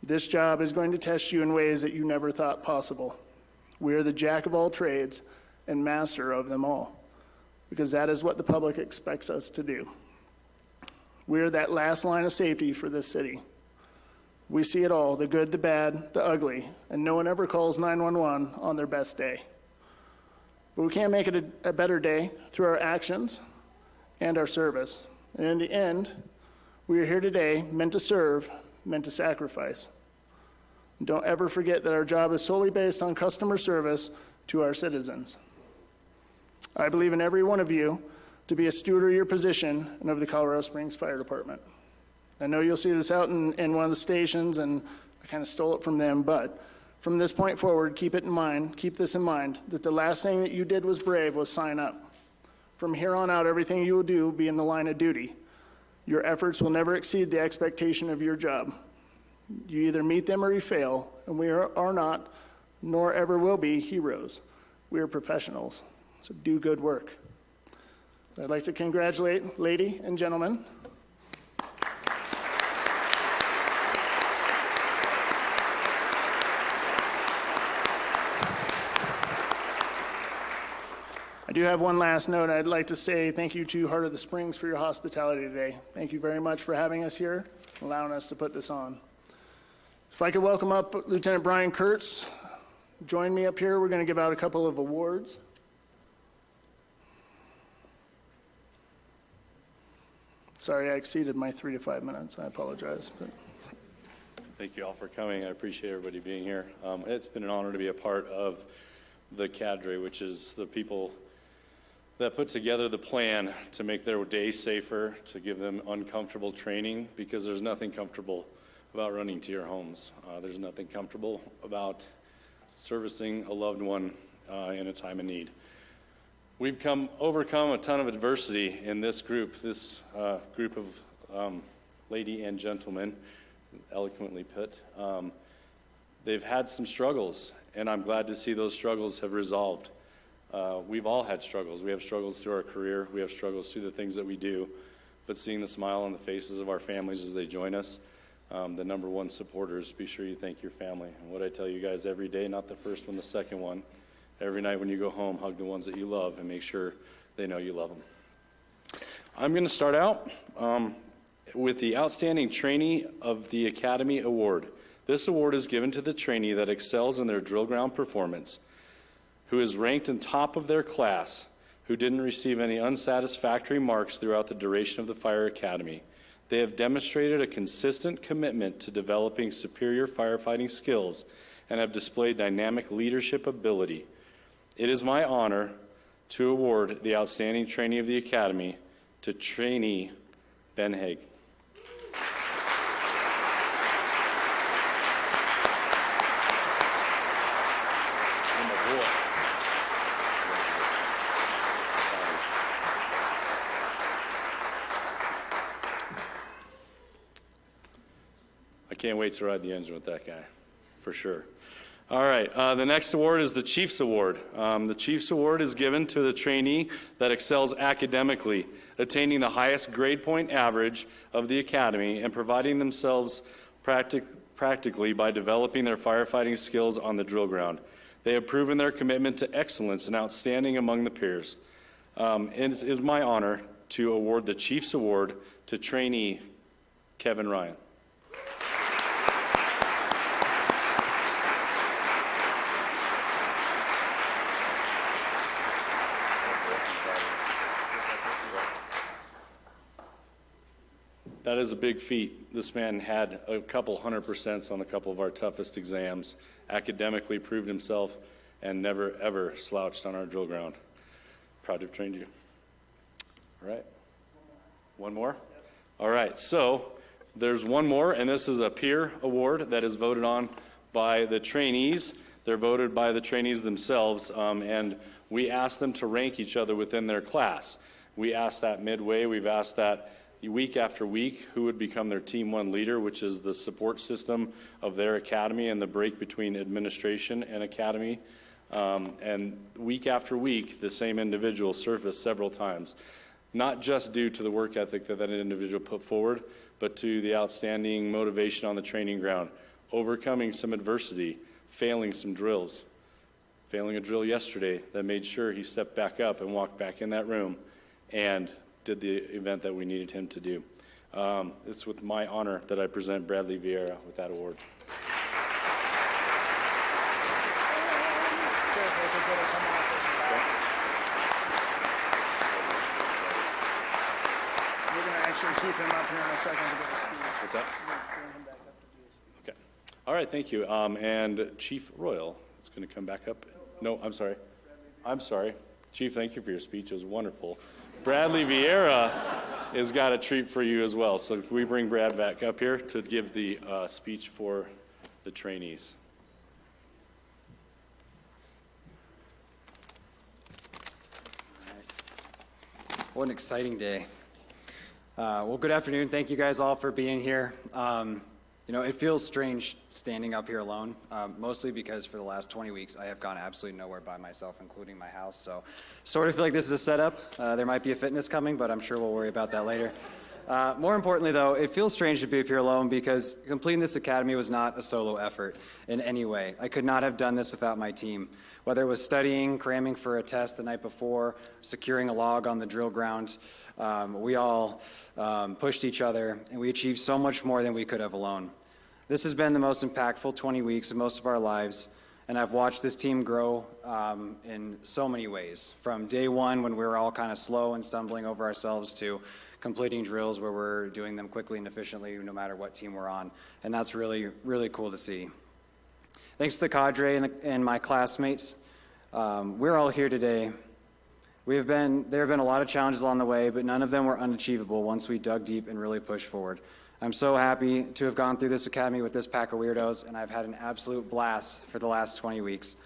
This job is going to test you in ways that you never thought possible. We are the jack of all trades and master of them all, because that is what the public expects us to do. We are that last line of safety for this city. We see it all, the good, the bad, the ugly, and no one ever calls 911 on their best day. But we can't make it a better day through our actions and our service. And in the end, we are here today meant to serve, meant to sacrifice. And don't ever forget that our job is solely based on customer service to our citizens. I believe in every one of you to be a steward of your position and of the Colorado Springs Fire Department. I know you'll see this out in one of the stations, and I kind of stole it from them, but from this point forward, keep this in mind, that the last thing that you did was brave, was sign up. From here on out, everything you will do will be in the line of duty. Your efforts will never exceed the expectation of your job. You either meet them or you fail, and we are not, nor ever will be, heroes. We are professionals, so do good work. I'd like to congratulate lady and gentlemen. I do have one last note. I'd like to say thank you to Heart of the Springs for your hospitality today. Thank you very much for having us here, allowing us to put this on. If I could welcome up Lieutenant Brian Kurtz. Join me up here. We're going to give out a couple of awards. Sorry, I exceeded my 3 to 5 minutes. I apologize. But Thank you all for coming. I appreciate everybody being here. It's been an honor to be a part of the cadre, which is the people that put together the plan to make their day safer, to give them uncomfortable training, because there's nothing comfortable about running to your homes. There's nothing comfortable about servicing a loved one in a time of need. We've overcome a ton of adversity in this group of lady and gentlemen, eloquently put. They've had some struggles, and I'm glad to see those struggles have resolved. We've all had struggles. We have struggles through our career. We have struggles through the things that we do. But seeing the smile on the faces of our families as they join us, the number one supporters, be sure you thank your family. And what I tell you guys every day, not the first one, the second one, every night when you go home, hug the ones that you love and make sure they know you love them. I'm going to start out with the Outstanding Trainee of the Academy Award. This award is given to the trainee that excels in their drill ground performance, who is ranked in top of their class, who didn't receive any unsatisfactory marks throughout the duration of the Fire Academy. They have demonstrated a consistent commitment to developing superior firefighting skills and have displayed dynamic leadership ability. It is my honor to award the Outstanding Trainee of the Academy to Trainee Ben Haig. I can't wait to ride the engine with that guy. for sure. All right, the next award is the Chiefs Award. The Chiefs Award is given to the trainee that excels academically, attaining the highest grade point average of the academy and providing themselves practically by developing their firefighting skills on the drill ground. They have proven their commitment to excellence and outstanding among the peers. It is my honor to award the Chiefs Award to trainee Kevin Ryan. That is a big feat. This man had a couple 100% on a couple of our toughest exams, academically proved himself, and never, ever slouched on our drill ground. Proud to have trained you. All right. One more? All right, so there's one more, and this is a peer award that is voted on by the trainees. They're voted by the trainees themselves, and we ask them to rank each other within their class. We asked that midway. We've asked that week after week who would become their Team 1 leader, which is the support system of their academy and the break between administration and academy. And week after week, the same individual surfaced several times, not just due to the work ethic that that individual put forward, but to the outstanding motivation on the training ground, overcoming some adversity, failing some drills, failing a drill yesterday that made sure he stepped back up and walked back in that room and did the event that we needed him to do. It's with my honor that I present Bradley Vieira with that award. We're going to actually keep him up here in a second to get a speech. What's that? Bring him back up to do a speech. Okay. All right, thank you. And Chief Royal is going to come back up. No, I'm sorry. I'm sorry. Chief, thank you for your speech. It was wonderful. Bradley Vieira has got a treat for you as well. So can we bring Brad back up here to give the speech for the trainees? What an exciting day. Well, good afternoon. Thank you guys all for being here. You know, it feels strange standing up here alone, mostly because for the last 20 weeks, I have gone absolutely nowhere by myself, including my house. So sort of feel like this is a setup. There might be a fitness coming, but I'm sure we'll worry about that later. More importantly, though, it feels strange to be up here alone because completing this academy was not a solo effort in any way. I could not have done this without my team. Whether it was studying, cramming for a test the night before, securing a log on the drill ground, we all pushed each other, and we achieved so much more than we could have alone. This has been the most impactful 20 weeks of most of our lives, and I've watched this team grow in so many ways. From day one, when we were all kind of slow and stumbling over ourselves, to completing drills where we're doing them quickly and efficiently no matter what team we're on, and that's really, really cool to see. Thanks to the cadre and my classmates, we're all here today. There have been a lot of challenges along the way, but none of them were unachievable once we dug deep and really pushed forward. I'm so happy to have gone through this academy with this pack of weirdos, and I've had an absolute blast for the last 20 weeks.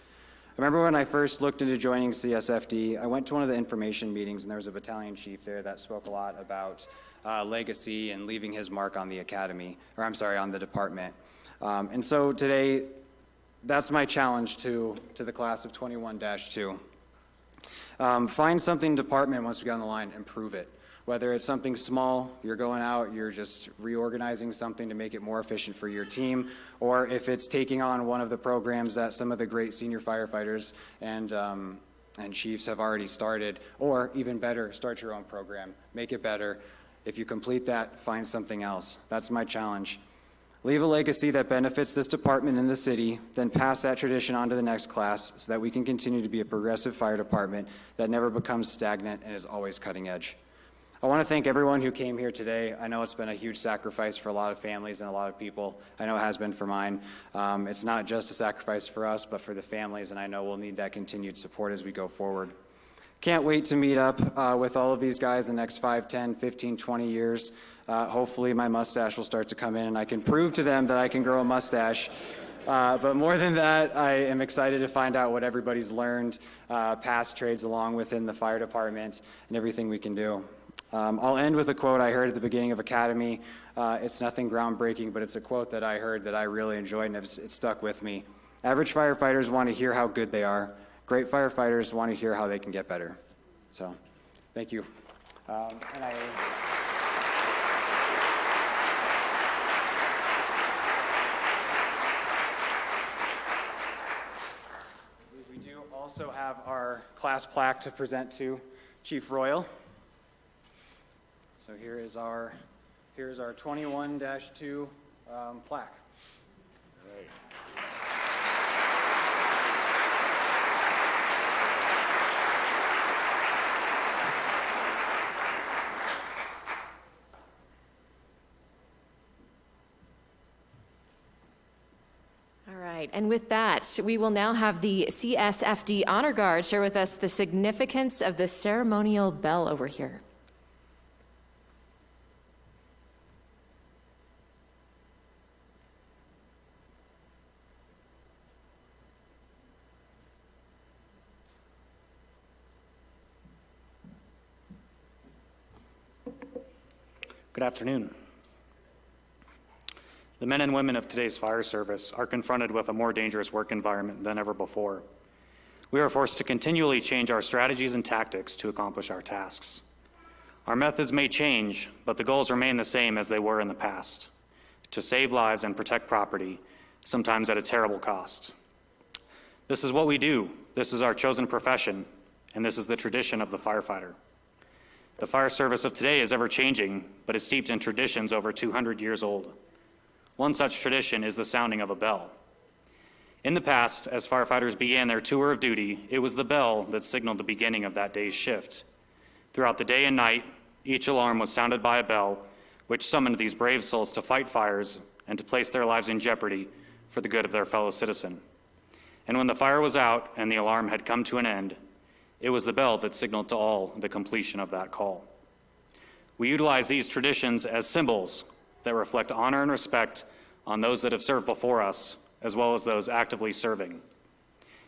I remember when I first looked into joining CSFD, I went to one of the information meetings, and there was a battalion chief there that spoke a lot about legacy and leaving his mark on the academy, or I'm sorry, on the department. And so today, that's my challenge to the class of 21-2. Find something department once we get on the line and prove it. Whether it's something small, you're going out, you're just reorganizing something to make it more efficient for your team, or if it's taking on one of the programs that some of the great senior firefighters and chiefs have already started, or even better, start your own program, make it better. If you complete that, find something else. That's my challenge. Leave a legacy that benefits this department and the city, then pass that tradition on to the next class so that we can continue to be a progressive fire department that never becomes stagnant and is always cutting edge. I want to thank everyone who came here today. I know it's been a huge sacrifice for a lot of families and a lot of people. I know it has been for mine. It's not just a sacrifice for us, but for the families, and I know we'll need that continued support as we go forward. Can't wait to meet up with all of these guys in the next 5, 10, 15, 20 years. Hopefully my mustache will start to come in and I can prove to them that I can grow a mustache. But more than that, I am excited to find out what everybody's learned, past trades along within the fire department, and everything we can do. I'll end with a quote I heard at the beginning of Academy. It's nothing groundbreaking, but it's a quote that I heard that I really enjoyed, and it stuck with me. Average firefighters want to hear how good they are. Great firefighters want to hear how they can get better. So, thank you. We do also have our class plaque to present to Chief Royal. So here's our 21-2 plaque. All right, and with that, we will now have the CSFD Honor Guard share with us the significance of the ceremonial bell over here. Good afternoon. The men and women of today's fire service are confronted with a more dangerous work environment than ever before. We are forced to continually change our strategies and tactics to accomplish our tasks. Our methods may change, but the goals remain the same as they were in the past: to save lives and protect property, sometimes at a terrible cost. This is what we do. This is our chosen profession, and this is the tradition of the firefighter. The fire service of today is ever-changing, but is steeped in traditions over 200 years old. One such tradition is the sounding of a bell. In the past, as firefighters began their tour of duty, it was the bell that signaled the beginning of that day's shift. Throughout the day and night, each alarm was sounded by a bell, which summoned these brave souls to fight fires and to place their lives in jeopardy for the good of their fellow citizen. And when the fire was out and the alarm had come to an end, it was the bell that signaled to all the completion of that call. We utilize these traditions as symbols that reflect honor and respect on those that have served before us, as well as those actively serving.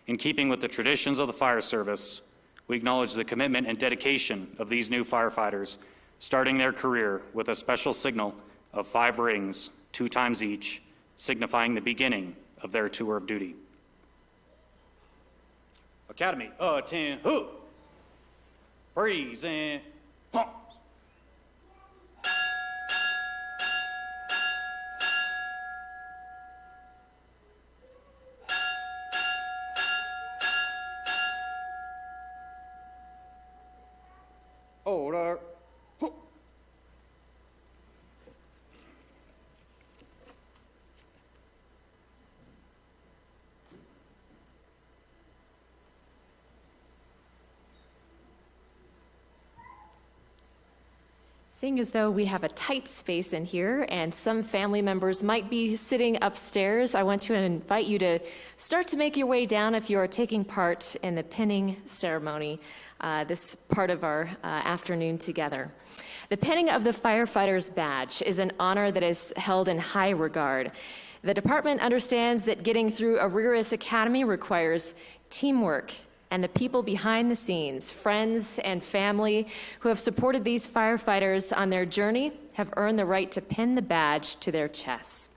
In keeping with the traditions of the fire service, we acknowledge the commitment and dedication of these new firefighters, starting their career with a special signal of 5 rings, 2 times each, signifying the beginning of their tour of duty. Academy, attend, who? Present, huh. Order, who? Seeing as though we have a tight space in here and some family members might be sitting upstairs, I want to invite you to start to make your way down if you are taking part in the pinning ceremony, this part of our afternoon together. The pinning of the firefighter's badge is an honor that is held in high regard. The department understands that getting through a rigorous academy requires teamwork, and the people behind the scenes, friends and family who have supported these firefighters on their journey, have earned the right to pin the badge to their chests.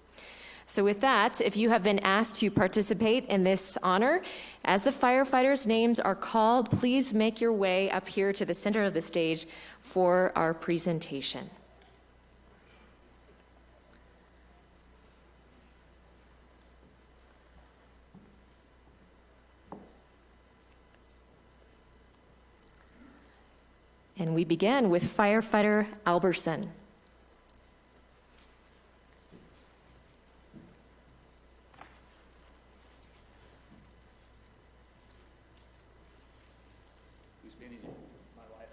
So with that, if you have been asked to participate in this honor, as the firefighters' names are called, please make your way up here to the center of the stage for our presentation. And we begin with firefighter Alberson. Who's pinning you? My wife,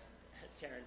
Taryn.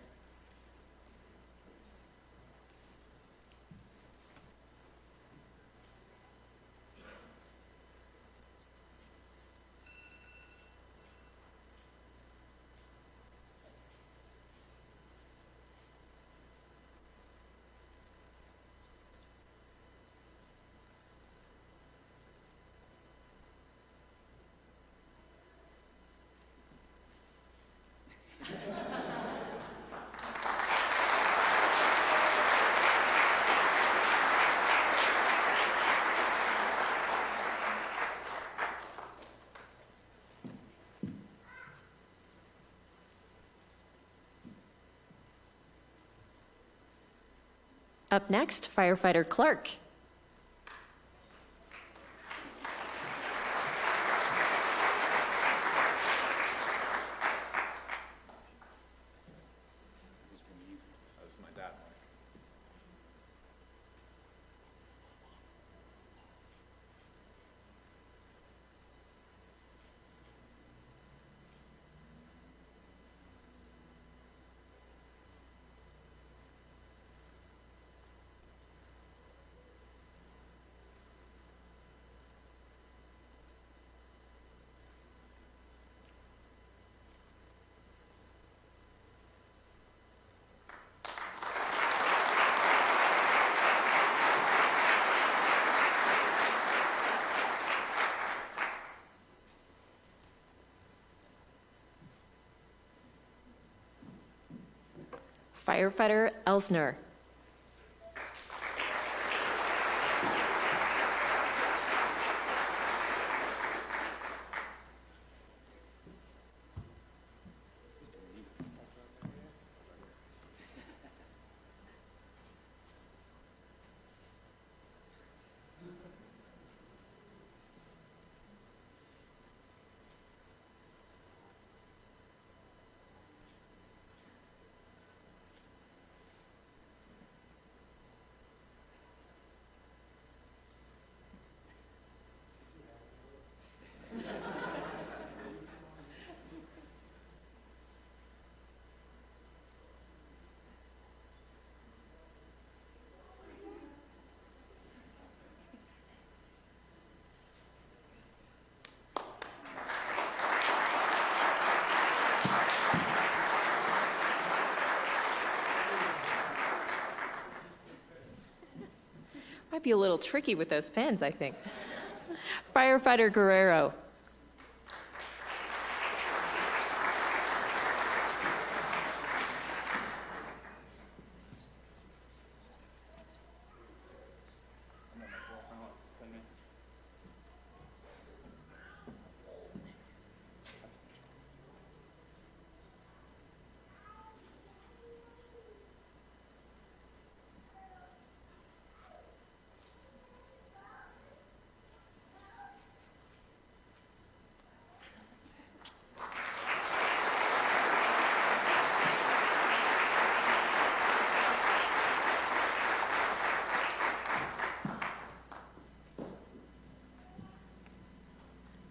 Up next, firefighter Clark. This is my dad. Firefighter Elsner. Might be a little tricky with those pens, I think. Firefighter Guerrero.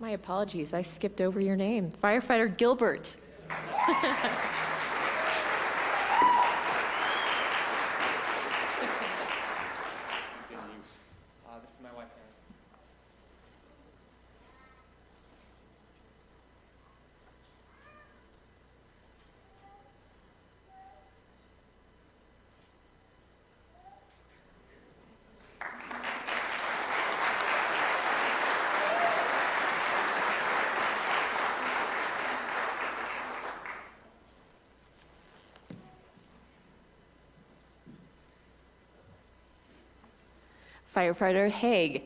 My apologies, I skipped over your name. Firefighter Gilbert. This is my wife, Erin. Firefighter Haig.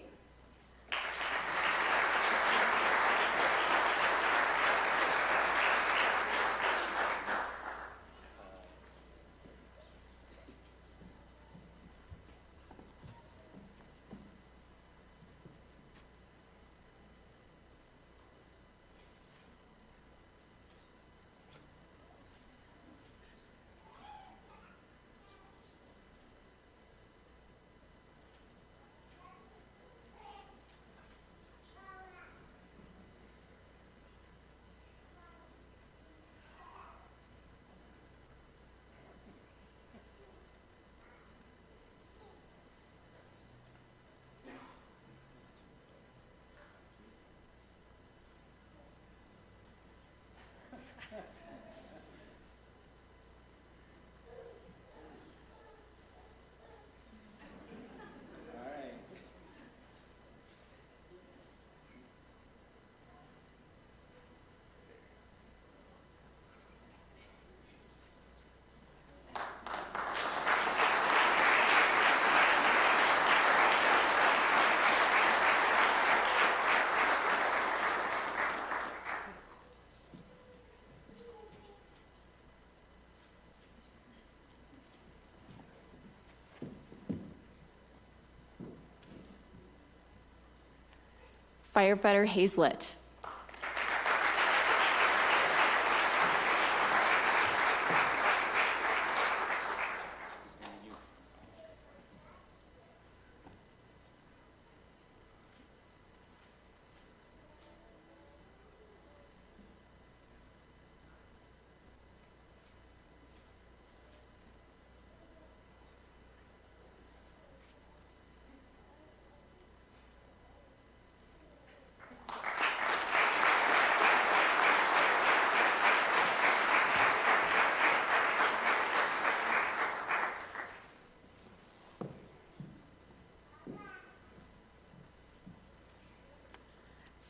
Firefighter Hazlett.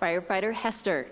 Firefighter Hester.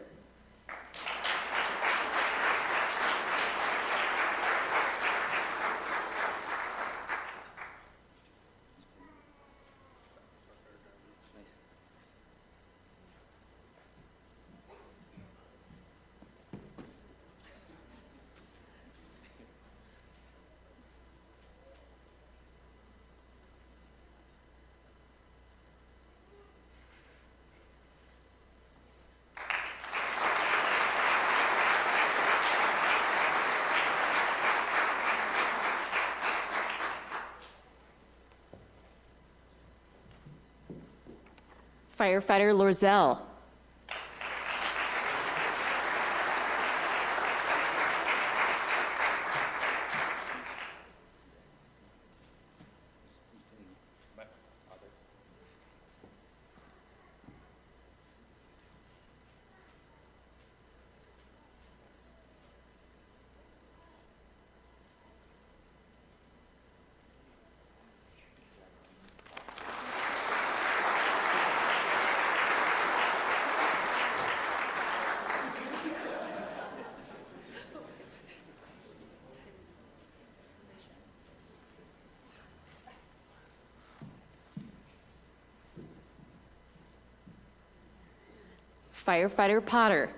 Firefighter Lorzell. Firefighter Potter.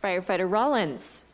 Firefighter Rollins.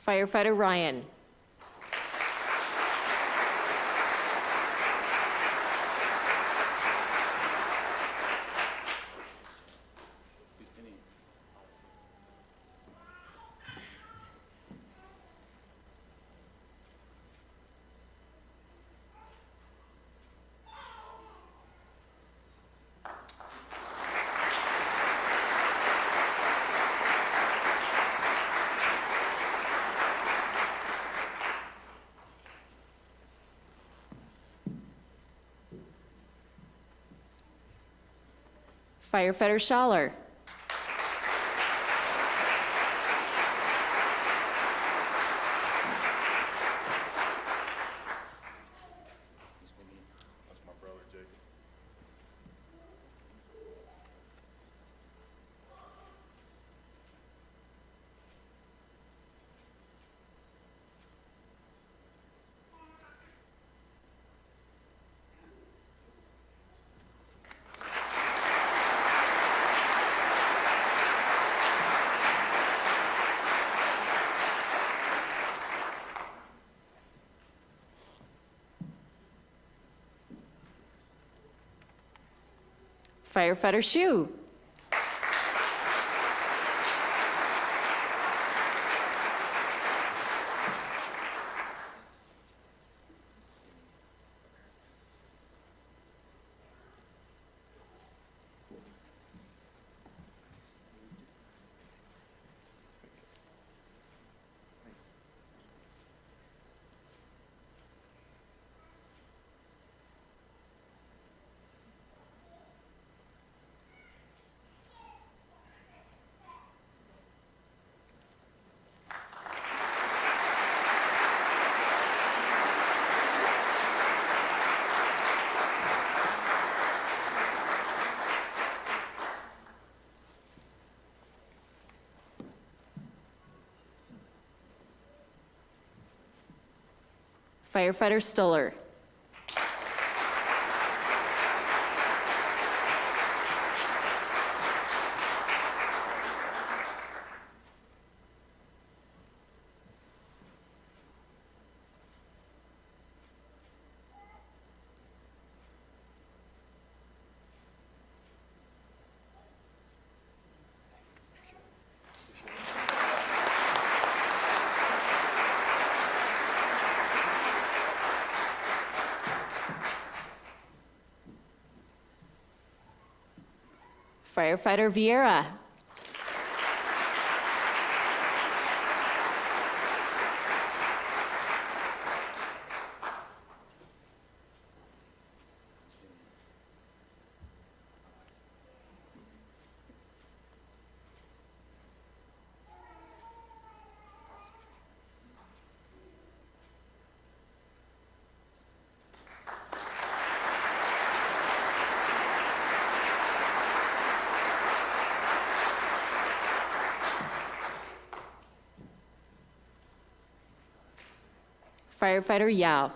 Firefighter Ryan. Firefighter Schaller. That's my brother, Jacob. Firefighter Shu. Firefighter Stuller. Firefighter Vieira. Firefighter Yao.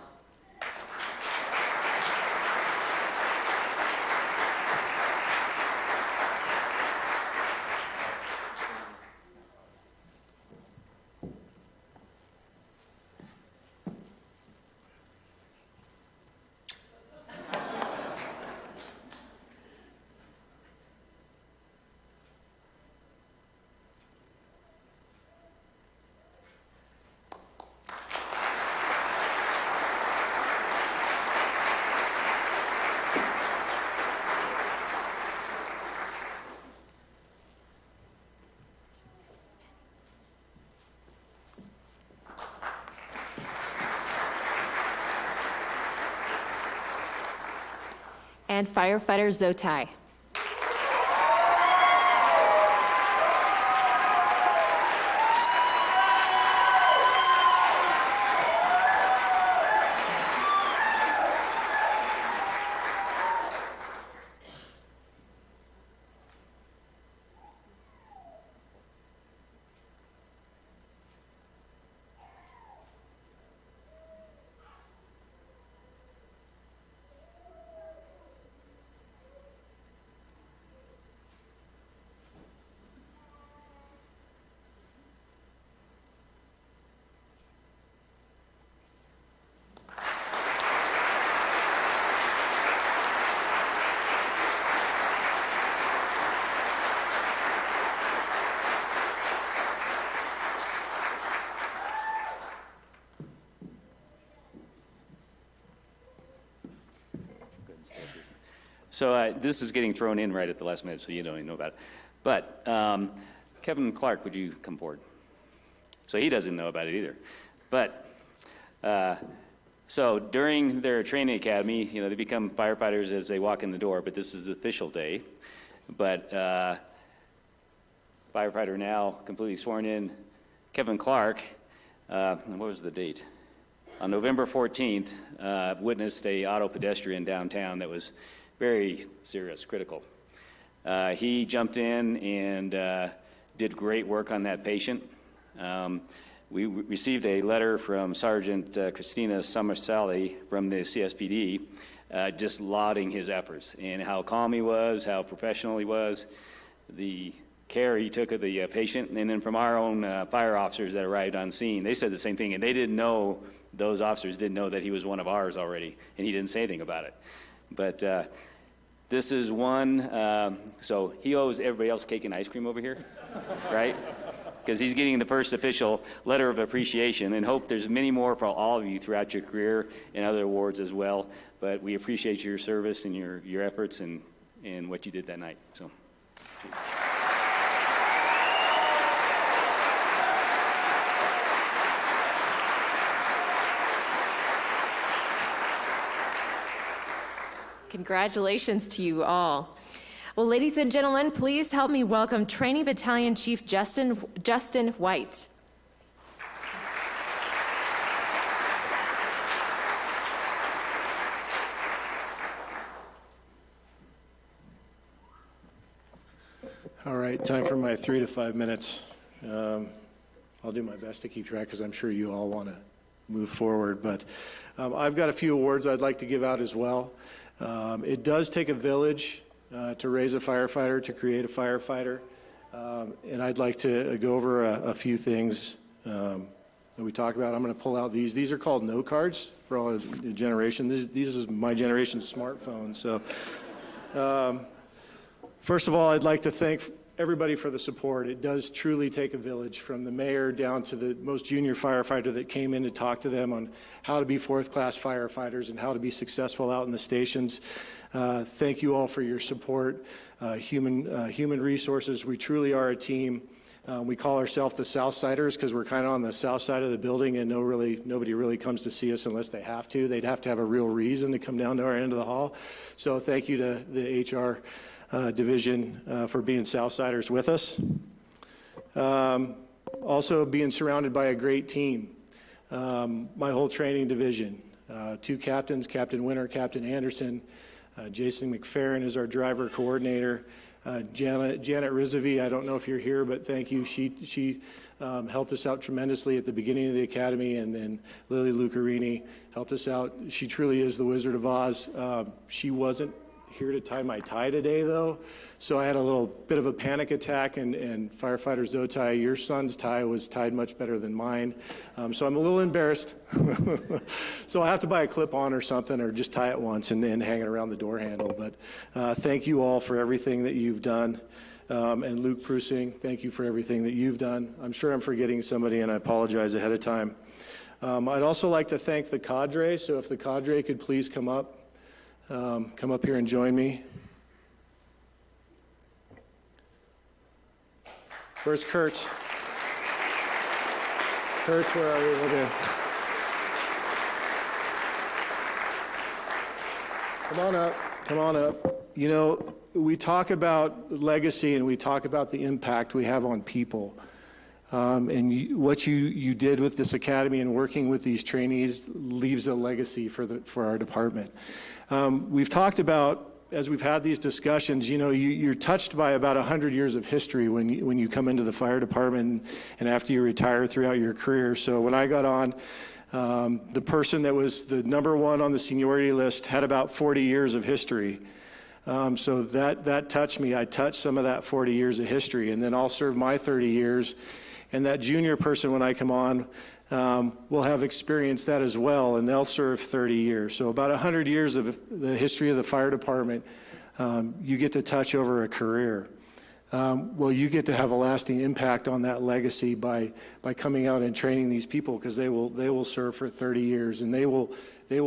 And Firefighter Zotai. So this is getting thrown in right at the last minute, so you don't even know about it. But Kevin Clark, would you come forward? So he doesn't know about it either. But so during their training academy, you know, they become firefighters as they walk in the door, but this is the official day. But firefighter now, completely sworn in, Kevin Clark, what was the date? On November 14th, witnessed a auto pedestrian downtown that was very serious, critical. He jumped in and did great work on that patient. We received a letter from Sergeant Christina Summersally from the CSPD just lauding his efforts and how calm he was, how professional he was, the care he took of the patient. And then from our own fire officers that arrived on scene, they said the same thing, and they didn't know, those officers didn't know that he was one of ours already, and he didn't say anything about it. But This is one, so he owes everybody else cake and ice cream over here, right? Because he's getting the first official letter of appreciation, and hope there's many more for all of you throughout your career and other awards as well. But we appreciate your service and your efforts and what you did that night. So. Congratulations to you all. Well, ladies and gentlemen, please help me welcome Training Battalion Chief Justin White. All right, time for my 3 to 5 minutes. I'll do my best to keep track because I'm sure you all want to move forward, but I've got a few awards I'd like to give out as well. It does take a village to raise a firefighter, to create a firefighter, and I'd like to go over a few things that we talk about. I'm going to pull out these. These are called note cards for all the generation. These is my generation's smartphone. So first of all, I'd like to thank everybody for the support. It does truly take a village, from the mayor down to the most junior firefighter that came in to talk to them on how to be fourth-class firefighters and how to be successful out in the stations. Thank you all for your support. Human resources, we truly are a team. We call ourselves the Southsiders because we're kind of on the south side of the building, and nobody really comes to see us unless they have to. They'd have to have a real reason to come down to our end of the hall. So thank you to the HR division for being Southsiders with us. Also being surrounded by a great team. My whole training division, 2 captains, Captain Winter, Captain Anderson. Jason McFerrin is our driver coordinator. Janet Rizvi, I don't know if you're here, but thank you. She helped us out tremendously at the beginning of the academy, and then Lily Lucarini helped us out. She truly is the Wizard of Oz. She wasn't here to tie my tie today, though, so I had a little bit of a panic attack, and firefighter Zotai, your son's tie was tied much better than mine, so I'm a little embarrassed. So I'll have to buy a clip-on or something, or just tie it once and hang it around the door handle. But thank you all for everything that you've done, and Luke Prusing, thank you for everything that you've done. I'm sure I'm forgetting somebody, and I apologize ahead of time. I'd also like to thank the cadre, so if the cadre could please come up here and join me. Where's Kurt? Kurt, where are you? Okay. Come on up. Come on up. You know, we talk about legacy and we talk about the impact we have on people. What you did with this academy and working with these trainees leaves a legacy for our department. We've talked about, as we've had these discussions, you know, you're touched by about 100 years of history when you come into the fire department and after you retire throughout your career. So when I got on, the person that was the #1 on the seniority list had about 40 years of history. So that touched me. I touched some of that 40 years of history, and then I'll serve my 30 years. And that junior person, when I come on, will have experienced that as well, and they'll serve 30 years. So about 100 years of the history of the fire department, you get to touch over a career. Well, you get to have a lasting impact on that legacy by coming out and training these people, because they will serve for 30 years, and they will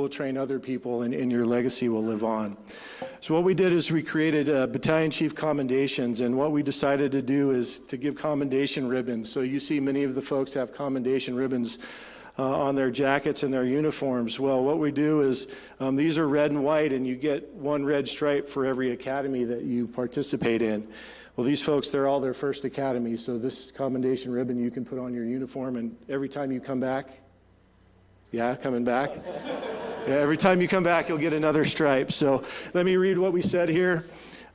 train other people, and your legacy will live on. So what we did is we created battalion chief commendations, and what we decided to do is to give commendation ribbons. So you see many of the folks have commendation ribbons on their jackets and their uniforms. Well, what we do is these are red and white, and you get 1 red stripe for every academy that you participate in. Well, these folks, they're all their first academy, so this commendation ribbon you can put on your uniform, and every time you come back, yeah, coming back? Yeah, every time you come back, you'll get another stripe. So let me read what we said here.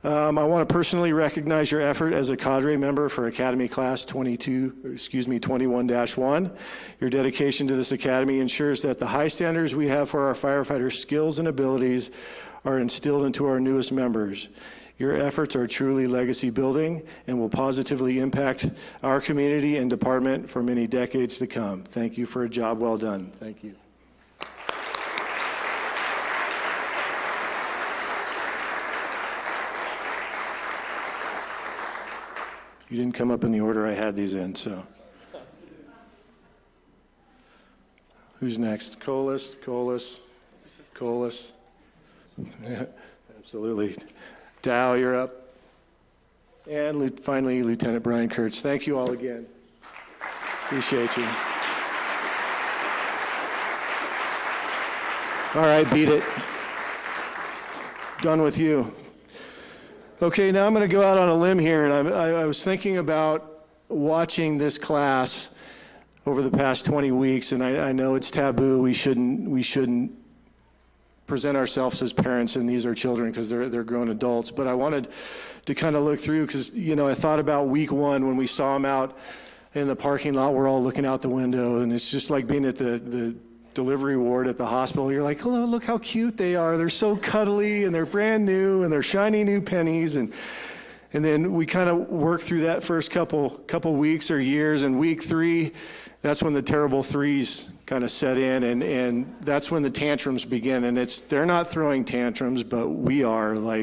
I want to personally recognize your effort as a cadre member for Academy Class 21-1. Your dedication to this academy ensures that the high standards we have for our firefighters' skills and abilities are instilled into our newest members. Your efforts are truly legacy building and will positively impact our community and department for many decades to come. Thank you for a job well done. Thank you. You didn't come up in the order I had these in, so. Who's next? Colas. Absolutely. Dow, you're up. And finally, Lieutenant Brian Kurtz. Thank you all again. Appreciate you. All right, beat it. Done with you. Okay, now I'm going to go out on a limb here, and I was thinking about watching this class over the past 20 weeks, and I know it's taboo. We shouldn't present ourselves as parents, and these are children because they're grown adults. But I wanted to kind of look through because, I thought about week one when we saw them out in the parking lot. We're all looking out the window, and it's just like being at the delivery ward at the hospital. You're like, oh, look how cute they are. They're so cuddly, and they're brand new, and they're shiny new pennies. And then we kind of work through that first couple weeks or years, and week 3, that's when the terrible threes kind of set in, and that's when the tantrums begin. And they're not throwing tantrums, but we are. It's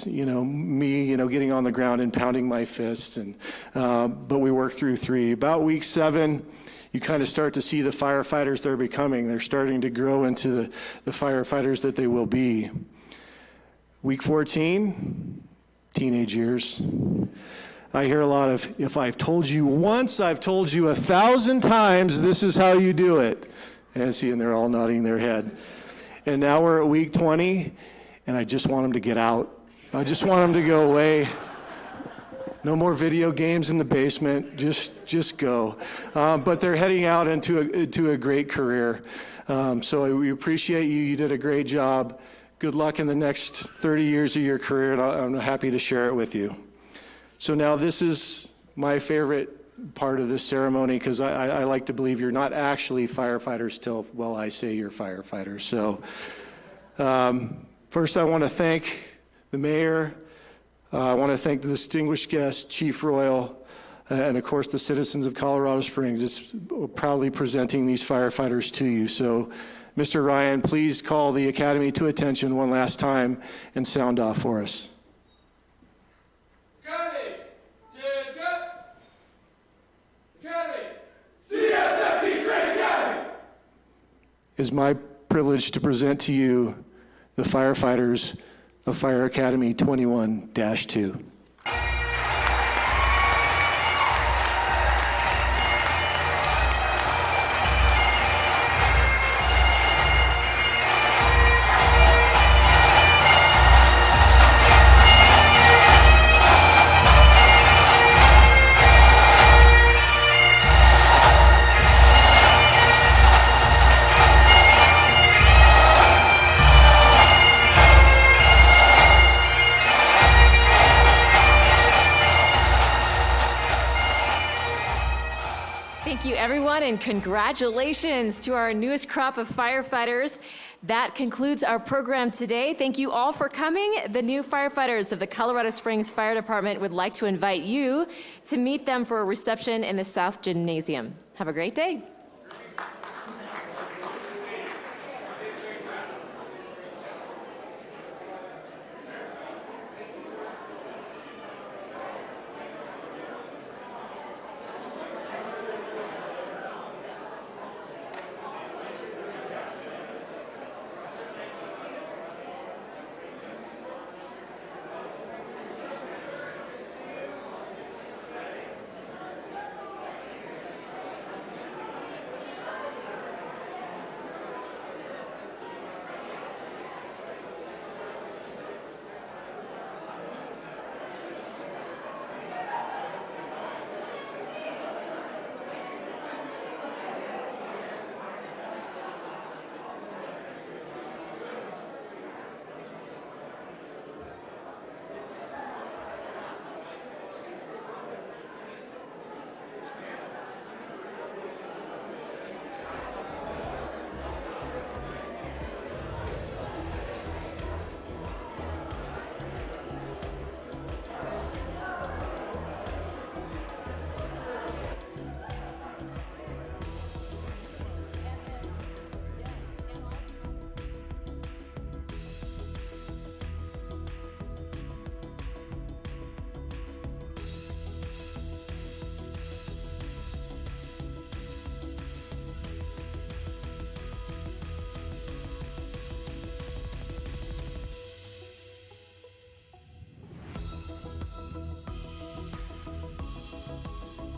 me, getting on the ground and pounding my fists, but we work through 3. About week 7, you kind of start to see the firefighters they're becoming. They're starting to grow into the firefighters that they will be. Week 14, teenage years. I hear a lot of, if I've told you once, I've told you 1,000 times, this is how you do it. And they're all nodding their head. And now we're at week 20, and I just want them to get out. I just want them to go away. No more video games in the basement, just go. But they're heading out into a great career. So we appreciate you. You did a great job. Good luck in the next 30 years of your career, and I'm happy to share it with you. So now this is my favorite part of this ceremony, because I like to believe you're not actually firefighters till, well, I say you're firefighters. So first I want to thank the mayor. I want to thank the distinguished guest, Chief Royal, and of course the citizens of Colorado Springs. It's proudly presenting these firefighters to you. So Mr. Ryan, please call the Academy to attention one last time and sound off for us. Academy, Academy, CSFD Train Academy. It's my privilege to present to you the firefighters of Fire Academy 21-2. Thank you, everyone, and congratulations to our newest crop of firefighters. That concludes our program today. Thank you all for coming. The new firefighters of the Colorado Springs Fire Department would like to invite you to meet them for a reception in the South Gymnasium. Have a great day.